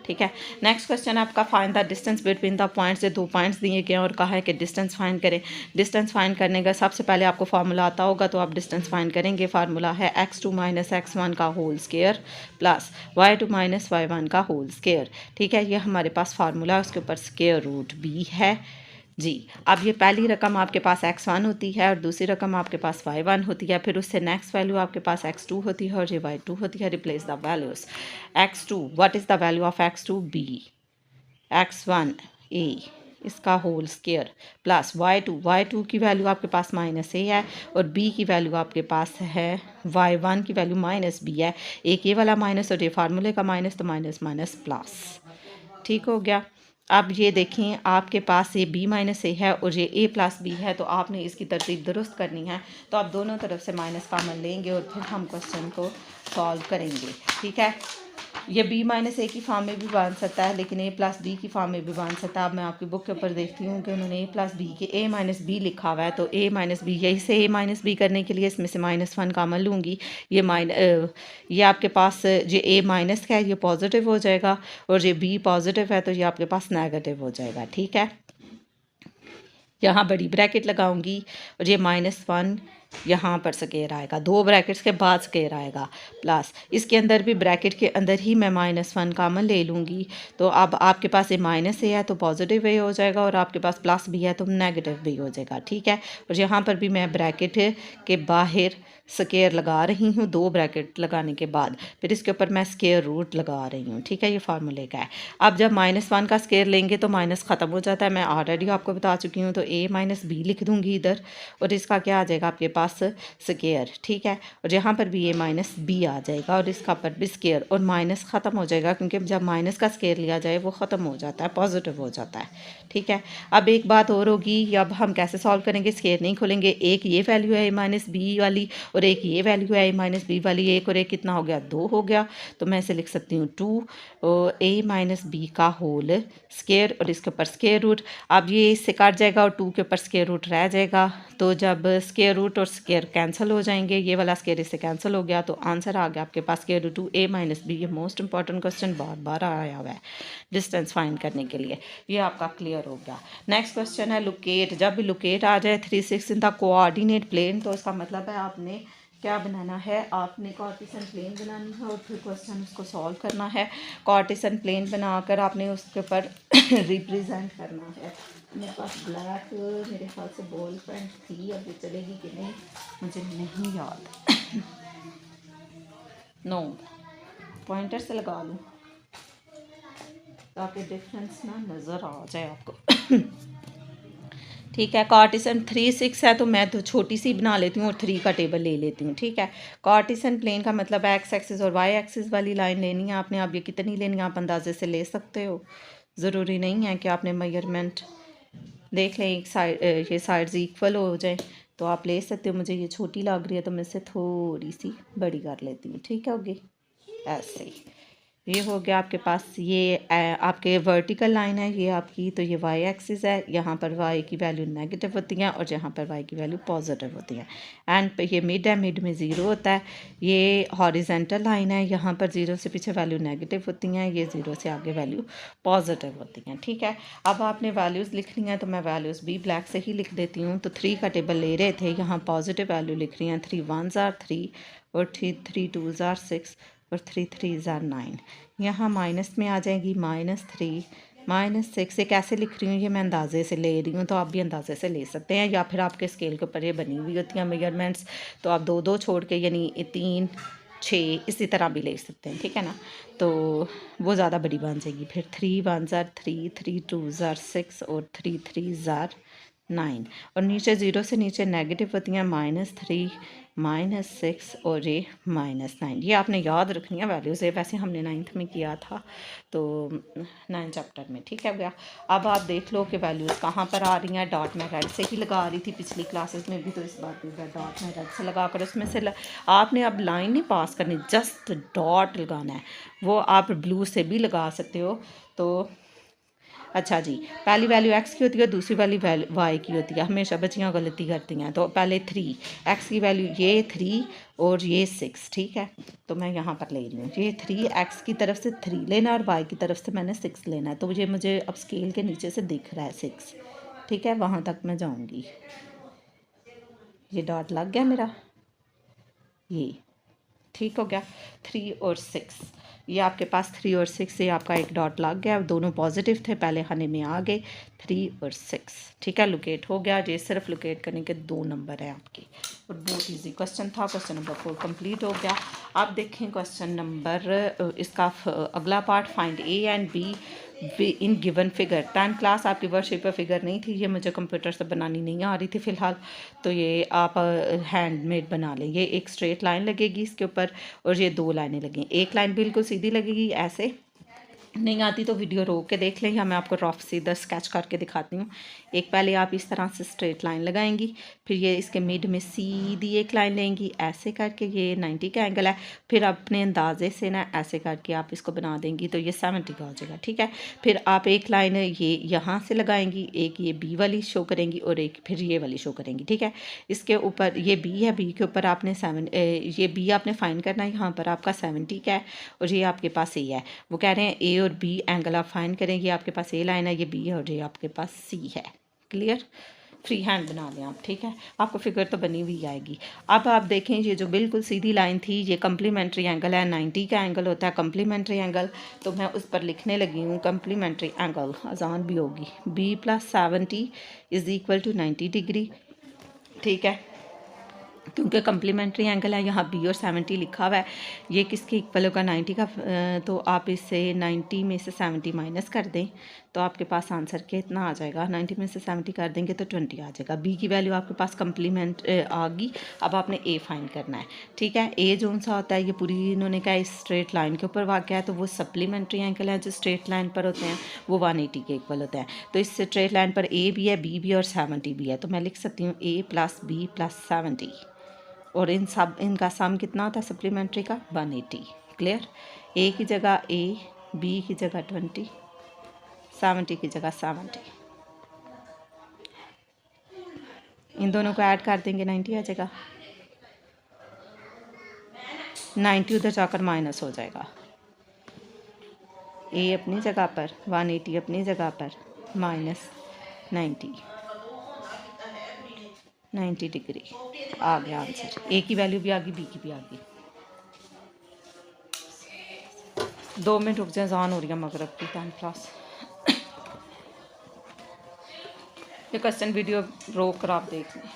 S1: ठीक है, नेक्स्ट क्वेश्चन है आपका, find the distance between the points. 2 points दिए गए और कहा है कि डिस्टेंस फाइंड करें। डिस्टेंस फाइंड करने का सबसे पहले आपको फार्मूला आता होगा तो आप डिस्टेंस फाइंड करेंगे। फार्मूला है x2 माइनस x1 का whole square plus y2 minus y1 का होल स्क्वायर। ठीक है, ये हमारे पास फार्मूला है, उसके ऊपर स्क्वायर रूट b है जी। अब ये पहली रकम आपके पास x1 होती है और दूसरी रकम आपके पास y1 होती है, फिर उससे नेक्स्ट वैल्यू आपके पास x2 होती है और ये y2 होती है। Replace the values. x2, what is the value of x2? b, x1 a इसका होल स्क्वायर प्लस y2 की वैल्यू आपके पास माइनस a है और b की वैल्यू आपके पास है y1 की वैल्यू माइनस b है। एक ये वाला माइनस और ये फार्मूले का माइनस, तो माइनस माइनस प्लस। ठीक हो गया। अब ये देखें आपके पास ये b माइनस ए है और ये a प्लस बी है, तो आपने इसकी तरतीब दुरुस्त करनी है, तो आप दोनों तरफ से माइनस कॉमन लेंगे और फिर हम क्वेश्चन को सॉल्व करेंगे। ठीक है, ये b माइनस ए की फॉर्म में भी बांध सकता है, लेकिन a प्लस बी की फॉर्म में भी बांध सकता है। अब मैं आपकी बुक के ऊपर देखती हूँ कि उन्होंने a प्लस बी के a माइनस बी लिखा हुआ है, तो a माइनस बी, यही से a माइनस बी करने के लिए इसमें से -1 कॉमन लूँगी। ये आपके पास जो a माइनस का है ये पॉजिटिव हो जाएगा, और ये b पॉजिटिव है तो ये आपके पास नेगेटिव हो जाएगा। ठीक है, यहाँ बड़ी ब्रैकेट लगाऊंगी और ये -1 यहाँ पर स्क्वायर आएगा, 2 ब्रैकेट्स के बाद स्क्वायर आएगा, प्लस इसके अंदर भी ब्रैकेट के अंदर ही मैं -1 कॉमन ले लूँगी। तो अब आपके पास ये माइनस ए है तो पॉजिटिव ए हो जाएगा, और आपके पास प्लस भी है तो नेगेटिव भी हो जाएगा। ठीक है, और यहाँ पर भी मैं ब्रैकेट के बाहर स्क्वायर लगा रही हूँ, 2 ब्रैकेट लगाने के बाद फिर इसके ऊपर मैं स्क्वायर रूट लगा रही हूँ। ठीक है, ये फार्मूले का है। अब जब -1 का स्क्वायर लेंगे तो माइनस ख़त्म हो जाता है, मैं ऑलरेडी आपको बता चुकी हूँ। तो a माइनस बी लिख दूँगी इधर, और इसका क्या आ जाएगा आपके पास स्क्वायर। ठीक है, और यहाँ पर भी a माइनस बी आ जाएगा, और इसका पर भी स्क्वायर, और माइनस ख़त्म हो जाएगा क्योंकि जब माइनस का स्क्वायर लिया जाए वो ख़त्म हो जाता है, पॉजिटिव हो जाता है। ठीक है, अब एक बात और होगी, अब हम कैसे सॉल्व करेंगे, स्क्वायर नहीं खोलेंगे। एक ये वैल्यू है a माइनस बी वाली, और एक ये वैल्यू है a माइनस बी वाली, एक और एक कितना हो गया, 2 हो गया। तो मैं इसे लिख सकती हूँ 2 a माइनस बी का होल स्क्वायर, और इसके ऊपर स्क्वायर रूट। अब ये इससे काट जाएगा और 2 के ऊपर स्क्वायर रूट रह जाएगा। तो जब स्क्वायर रूट और स्क्वायर कैंसिल हो जाएंगे, ये वाला स्क्वायर इससे कैंसिल हो गया, तो आंसर आ गया आपके पास square root 2a minus B. ये मोस्ट इंपॉर्टेंट क्वेश्चन बार बार आया हुआ है डिस्टेंस फाइंड करने के लिए। ये आपका क्लियर हो गया। नेक्स्ट क्वेश्चन है लोकेट। जब भी लोकेट आ जाए 3 6 इन द कोऑर्डिनेट प्लेन, तो इसका मतलब है आपने क्या बनाना है, आपने कार्टेशियन प्लेन बनानी है और फिर क्वेश्चन उसको सॉल्व करना है। कार्टेशियन प्लेन बनाकर आपने उसके ऊपर रिप्रेजेंट करना है। मेरे पास ब्लैक मेरे ख्याल से बॉल पेन थी, अब ये चलेगी कि नहीं मुझे नहीं याद। नो, पॉइंटर से लगा लूँ ताकि डिफरेंस ना नज़र आ जाए आपको। ठीक है, कार्टेशियन 3 6 है तो मैं तो छोटी सी बना लेती हूँ और 3 का टेबल ले लेती हूँ। ठीक है, कार्टेशियन प्लेन का मतलब है एक्स एक्सिस और वाई एक्सिस वाली लाइन लेनी है आपने। अब ये कितनी लेनी है आप अंदाजे से ले सकते हो, ज़रूरी नहीं है कि आपने मेजरमेंट देख लें, एक साइड ये साइड्स इक्वल हो जाए तो आप ले सकते हो। मुझे ये छोटी लग रही है तो मैं इसे थोड़ी सी बड़ी कर लेती हूँ। ठीक है, होगी ऐसे ही। ये हो गया आपके पास, ये आपके वर्टिकल लाइन है ये आपकी, तो ये वाई एक्सिस है। यहाँ पर वाई की वैल्यू नेगेटिव होती है और यहाँ पर वाई की वैल्यू पॉजिटिव होती है। एंड ये मिड है, मिड में 0 होता है। ये हॉरिजेंटल लाइन है, यहाँ पर 0 से पीछे वैल्यू नेगेटिव होती हैं, ये 0 से आगे वैल्यू पॉजिटिव होती हैं। ठीक है, अब आपने वैल्यूज़ लिखनी है तो मैं वैल्यूज़ भी ब्लैक से ही लिख देती हूँ। तो 3 का टेबल ले रहे थे, यहाँ पॉजिटिव वैल्यू लिख रही हैं। 3 1s are 3 और 3 2s are 6 और 3 3s are 9। यहाँ माइनस में आ जाएगी -3 -6। ये कैसे लिख रही हूँ, ये मैं अंदाजे से ले रही हूँ, तो आप भी अंदाजे से ले सकते हैं, या फिर आपके स्केल के ऊपर ये बनी हुई होती हैं मेजरमेंट्स, तो आप 2 2 छोड़ के यानी 3 6 इसी तरह भी ले सकते हैं। ठीक है ना, तो वो ज़्यादा बड़ी बन जाएगी। फिर 3 1s are 3 3 2s are 6 और 3 3s are 9। और नीचे 0 से नीचे नेगेटिव होती हैं -3 -6 और ये -9। ये आपने याद रखनी है वैल्यूज़, ये वैसे हमने 9th में किया था तो 9 चैप्टर में। ठीक है भैया, अब आप देख लो कि वैल्यूज़ कहाँ पर आ रही हैं। डॉट मैं रेड से ही लगा रही थी पिछली क्लासेस में भी, तो इस बार भी डॉट मैं रेड से लगा कर उसमें से आपने अब लाइन नहीं पास करनी, जस्ट डॉट लगाना है। वो आप ब्लू से भी लगा सकते हो। तो अच्छा जी, पहली वैल्यू एक्स की होती है, दूसरी वाली वाई की होती है। हमेशा बच्चियाँ गलती करती हैं। तो पहले 3 एक्स की वैल्यू ये 3 और ये 6। ठीक है, तो मैं यहाँ पर ले रही हूँ ये 3 एक्स की तरफ से 3 लेना और वाई की तरफ से मैंने 6 लेना है। तो ये मुझे अब स्केल के नीचे से दिख रहा है 6। ठीक है, वहाँ तक मैं जाऊँगी। ये डॉट लग गया मेरा, ये ठीक हो गया। 3 और 6, ये आपके पास 3 और 6 से आपका एक डॉट लग गया। दोनों पॉजिटिव थे, पहले खाने में आ गए 3 और 6। ठीक है, लोकेट हो गया। ये सिर्फ लोकेट करने के 2 नंबर हैं आपके, और बहुत इजी क्वेश्चन था। क्वेश्चन नंबर 4 कंप्लीट हो गया। अब देखें क्वेश्चन नंबर इसका अगला part, find A and be in given figure. 10th class आपकी वर्कशीट पर फिगर नहीं थी, ये मुझे कंप्यूटर से बनानी नहीं आ रही थी फ़िलहाल, तो ये आप हैंडमेड बना लें। ये एक स्ट्रेट लाइन लगेगी इसके ऊपर और ये 2 लाइनें लगेंगी। एक लाइन बिल्कुल सीधी लगेगी ऐसे, नहीं आती तो वीडियो रोक के देख लें, या मैं आपको रफ सीधा स्केच करके दिखाती हूँ। एक पहले आप इस तरह से स्ट्रेट लाइन लगाएंगी, फिर ये इसके मिड में सीधी एक लाइन लेंगी ऐसे करके, ये 90 का एंगल है। फिर अपने अंदाजे से ना ऐसे करके आप इसको बना देंगी तो ये 70 का हो जाएगा, ठीक है। फिर आप एक लाइन ये यहाँ से लगाएंगी, एक ये बी वाली शो करेंगी और एक फिर ये वाली शो करेंगी, ठीक है। इसके ऊपर ये बी है, बी के ऊपर आपने ये बी आपने फाइंड करना है। यहाँ पर आपका 70 का है और ये आपके पास ए है। वो कह रहे हैं ए और बी एंगल आप फाइंड करेंगे, आपके पास ए लाइन है, ये बी है और ये आपके पास सी है। क्लियर? फ्री हैंड बना लें आप, ठीक है। आपको फिगर तो बनी हुई आएगी। अब आप देखें ये जो बिल्कुल सीधी लाइन थी ये कम्प्लीमेंट्री एंगल है, 90 का एंगल होता है कम्प्लीमेंट्री एंगल। तो मैं उस पर लिखने लगी हूँ कम्प्लीमेंट्री एंगल, आसान भी होगी, B plus 70 is equal to 90 degree, ठीक है। क्योंकि कम्प्लीमेंट्री एंगल है, यहाँ बी और 70 लिखा हुआ है, ये किसके इक्वल होगा 90 का। तो आप इससे 90 में से 70 माइनस कर दें तो आपके पास आंसर कितना आ जाएगा। 90 में से 70 कर देंगे तो 20 आ जाएगा। बी की वैल्यू आपके पास कम्प्लीमेंट आ गई। अब आपने ए फाइंड करना है, ठीक है। ए जो सा होता है ये पूरी इन्होंने कहा इस स्ट्रेट लाइन के ऊपर वाक़ है, तो वो सप्लीमेंट्री एंगल है जो स्ट्रेट लाइन पर होते हैं वो 180 के इक्वल होते हैं। तो इस स्ट्रेट लाइन पर ए भी है, बी भी और 70 भी है, तो मैं लिख सकती हूँ ए प्लस बी प्लस 70 और इनका सम कितना होता है सप्लीमेंट्री का 180। क्लियर? ए की जगह ए, बी की जगह 20, 70 की जगह 70, इन दोनों को ऐड कर देंगे 90 आ जाएगा। 90 उधर जाकर माइनस हो जाएगा। ए अपनी जगह पर, 180 अपनी जगह पर, माइनस 90 डिग्री आ गया आंसर। ए की वैल्यू भी आ गई, बी की भी आ गई। 2 मिनट रुक जाए, जान हो रही है मगरब की टाइम क्लास। ये क्वेश्चन वीडियो रोक कर आप देख लें।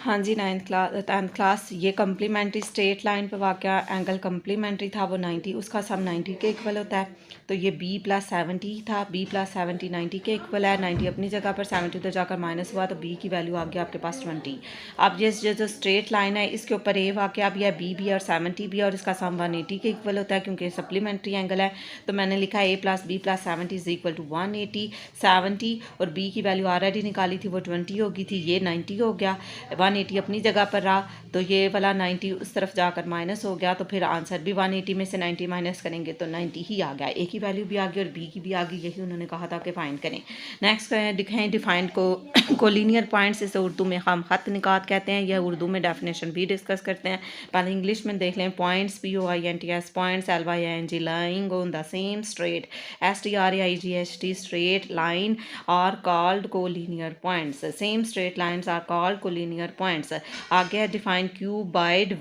S1: हाँ जी, 10th क्लास ये कम्प्लीमेंट्री स्ट्रेट लाइन पर वाक़या एंगल कम्प्लीमेंट्री था, वो 90, उसका सम 90 के इक्वल होता है। तो ये b प्लस 70 था, b प्लस 70 90 के इक्वल है। 90 अपनी जगह पर, 70 उधर जाकर माइनस हुआ तो b की वैल्यू आ गया आपके पास 20। अब ये जो स्ट्रेट लाइन है इसके ऊपर a वाक़या भी है, b भी है और 70 भी है और इसका सम 180 के इक्वल होता है क्योंकि सप्लीमेंट्री एंगल है। तो मैंने लिखा a plus b plus 70 is equal to 180। 70 और b की वैल्यू ऑलरेडी निकाली थी, वो 20 हो गई थी, ये 90 हो गया। 180 अपनी जगह पर रहा तो ये वाला 90 उस तरफ जाकर माइनस हो गया, तो फिर आंसर भी 180 में से 90 माइनस करेंगे तो 90 ही आ गया। ए की वैल्यू भी आ गई और बी की भी आ गई, यही उन्होंने कहा था कि फाइंड करें। नेक्स्ट दिखाएं डिफाइंड को लीनियर पॉइंट्स, इसे उर्दू में हम खत निकात कहते हैं, या उर्दू में डेफिनेशन भी डिस्कस करते हैं। पहले इंग्लिश में देख लें। Points POINTS points LYING lying on the same straight STRAIGHT straight line are called collinear points. Same straight lines are called collinear points. Points. आगे है define cuboid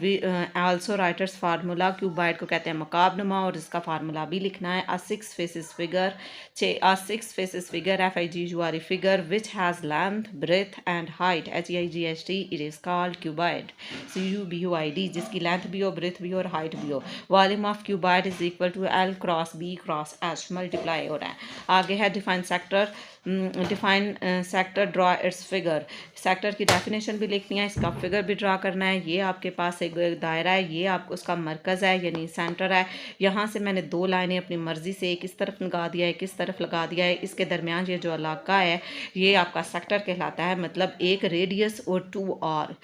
S1: also writers formula. Cuboid को कहते हैं मकाबनुमा और इसका फार्मूला भी लिखना है। A six faces figure FIGURE figure which has length, breadth and height HEIGHT it is called cuboid CUBOID, जिसकी लेंथ भी हो, ब्रेथ भी हो और हाइट भी हो। Volume of cuboid is equal to L cross B cross H multiply हो रहा है। आगे है define sector draw its figure. Sector की डेफिनेशन भी लिखनी है, इसका फिगर भी ड्रा करना है। ये आपके पास एक दायरा है, ये आपको उसका मरकज़ है यानी सेंटर है। यहाँ से मैंने दो लाइनें अपनी मर्ज़ी से एक इस तरफ लगा दिया है, एक इस तरफ लगा दिया है। इसके दरमियान ये जो इलाका है ये आपका सेक्टर कहलाता है। मतलब एक रेडियस और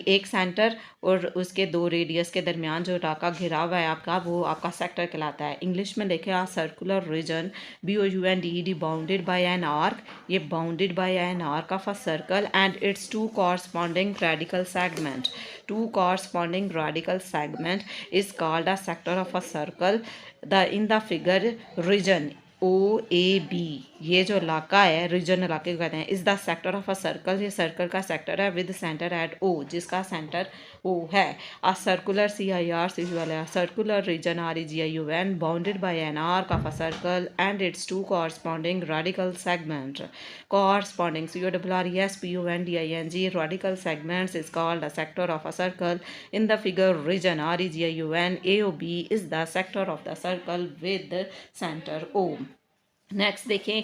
S1: एक सेंटर और उसके दो रेडियस के दरमियान जो इलाका घिरा हुआ है आपका, वो आपका सेक्टर कहलाता है। इंग्लिश में देखें आ circular region BOUNDED bounded by an arc. ये bounded by an arc of a circle and its two corresponding radical segment is called a sector of a circle. In the figure region OAB, ये जो इलाका है reason इलाके को कहते हैं, is the sector of a circle. ये circle का सेक्टर है विद सेंटर एट O, जिसका सेंटर O है। A circular CIR circular region REGION bounded by an arc of a circle and its two corresponding radical segment. corresponding CORRESPONDING radical segments is called a sector of a circle. In the figure region REGION AOB is the sector of the circle with the center O. Next देखें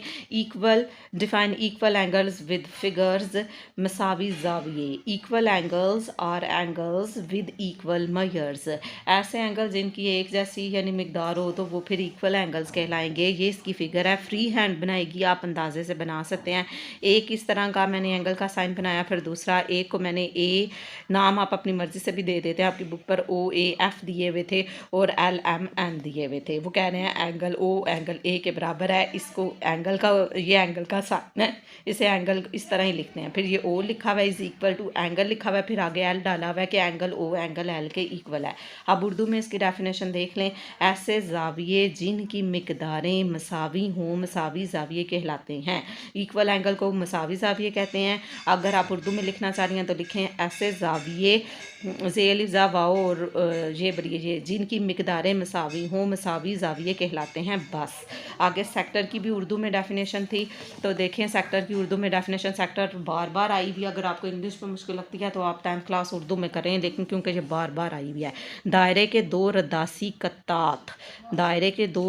S1: define equal angles with figures मसावी जाविये। Equal angles are angles with equal measures. ऐसे angle जिनकी एक जैसी यानी मिकदार हो तो वो फिर इक्वल एंगल्स कहलाएंगे। ये इसकी फिगर है, फ्री हैंड बनाएगी, आप अंदाजे से बना सकते हैं। एक इस तरह का मैंने एंगल का साइन बनाया, फिर दूसरा एक को मैंने ए नाम आप अपनी मर्ज़ी से भी दे देते हैं। आपकी बुक पर OAF दिए हुए थे और LMN दिए हुए थे। वो कह रहे हैं एंगल O एंगल A के बराबर है। इसको एंगल का ये एंगल का साइन है, इसे एंगल इस तरह ही लिखते हैं। फिर ये O लिखा हुआ है इज इक्वल टू एंगल लिखा हुआ है, फिर आगे L डाला हुआ है कि एंगल O एंगल L के इक्वल है। अब उर्दू में इसकी डेफिनेशन देख लें। ऐसे जाविये जिनकी मिकदारें मसावी हों मसावी जाविये कहलाते हैं। इक्वल एंगल को मसावी जाविये कहते हैं। अगर आप उर्दू में लिखना चाह रही हैं तो लिखें ऐसे जाविये ज़ेलिफ़ा वाओ और ये जिनकी मिकदारें मसावी हों मसावी जाविये कहलाते हैं। बस आगे सेक्टर की भी उर्दू में डेफिनेशन थी, तो देखें सेक्टर की उर्दू में डेफिनेशन। सेक्टर बार बार आई हुई, अगर आपको इंग्लिश में मुश्किल लगती है तो आप 10th क्लास उर्दू में करें, लेकिन क्योंकि ये बार बार आई हुई है। दायरे के दो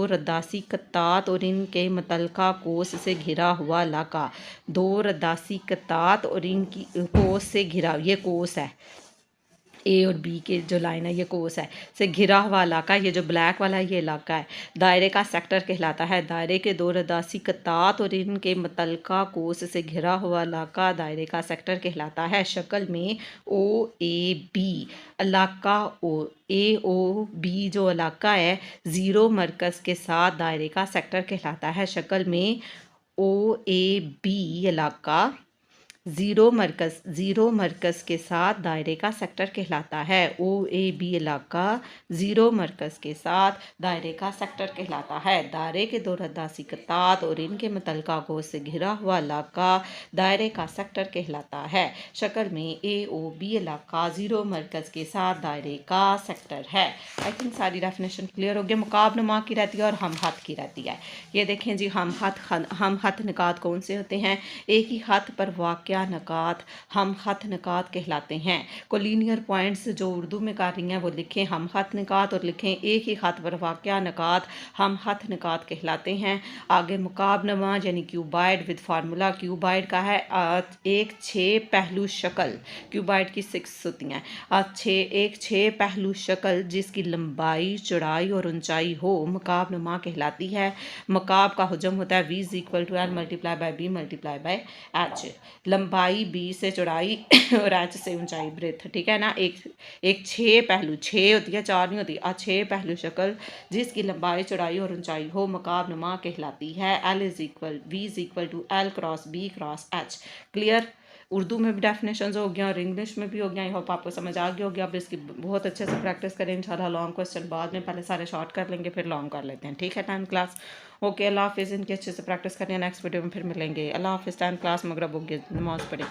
S1: रद्दासी कत्तात और इनके मुतल्लिका कोस से घिरा हुआ इलाका। दो रद्दासी कत्तात और इनकी कोस से घिरा, ये कोस है A और B के जो लाइन है ये कोस है, से घिरा हुआ इलाका, ये जो ब्लैक वाला ये इलाका है, दायरे का सेक्टर कहलाता है। दायरे के दो रदासी कत्तात और इनके मुतल्लिका कोस से घिरा हुआ इलाका दायरे का सेक्टर कहलाता है। शक्ल में OAB इलाका AOB जो इलाका है ज़ीरो मरकज़ के साथ दायरे का सेक्टर कहलाता है। शक्ल में OAB इलाका ज़ीरो मरकज़ के साथ दायरे का सेक्टर कहलाता है। OAB इलाका ज़ीरो मरकज़ के साथ दायरे का सेक्टर कहलाता है। दायरे के दो रद्दासी कत्तात और इनके मुतल्लिका कोस से घिरा हुआ इलाका दायरे का सेक्टर कहलाता है। शक्ल में AOB इलाका ज़ीरो मरकज़ के साथ दायरे का सेक्टर है। आई थिंक सारी डेफिनेशन क्लियर हो गई। मुकाबनुमा की रहती है और हम हथ की रहती है। ये देखें जी, हम हथ निकात कौन से होते हैं? एक ही हथ पर वाक़या नकात हम खत नकात कहलाते हैं। कोलिनियर पॉइंट्स जो उर्दू में कर रही हैं वो लिखें हम खत नकात और लिखें एक ही खत पर वाक़या नकात हम खत नकात कहलाते हैं। आगे मुकाबनमा यानी क्यूबाइड विद फार्मूला। क्यूबाइड का है एक 6 पहलू शक्ल। क्यूबाइड की 6 होती हैं। एक 6 पहलू शक्ल जिसकी लंबाई चौड़ाई और ऊंचाई हो मुकाबनमा कहलाती है। मकाब का हुजम होता है V = L × B × H। लंबाई B से चौड़ाई और H से ऊंचाई ब्रेथ, ठीक है ना। एक 6 पहलू, 6 होती है 4 नहीं होती। 6 पहलू शक्ल जिसकी लंबाई चौड़ाई और ऊंचाई हो मुकाबनुमा कहलाती है। V = L × B × H। Clear? Urdu में भी डेफिनेशंस हो गया और इंग्लिश में भी हो गया। आई होप आपको समझ आ गया होगी। अब इसकी बहुत अच्छे से प्रैक्टिस करें इंशाल्लाह। लॉन्ग क्वेश्चन बाद में, पहले सारे शॉर्ट कर लेंगे फिर लॉन्ग कर लेते हैं, ठीक है। 10th class okay. अल्लाह हाफिज़। इनकी अच्छे से प्रैक्टिस करें। नेक्स्ट वीडियो में फिर मिलेंगे। अल्लाह हाफिज़। 10th क्लास मगरब हो गया, नमाज़ पढ़ें।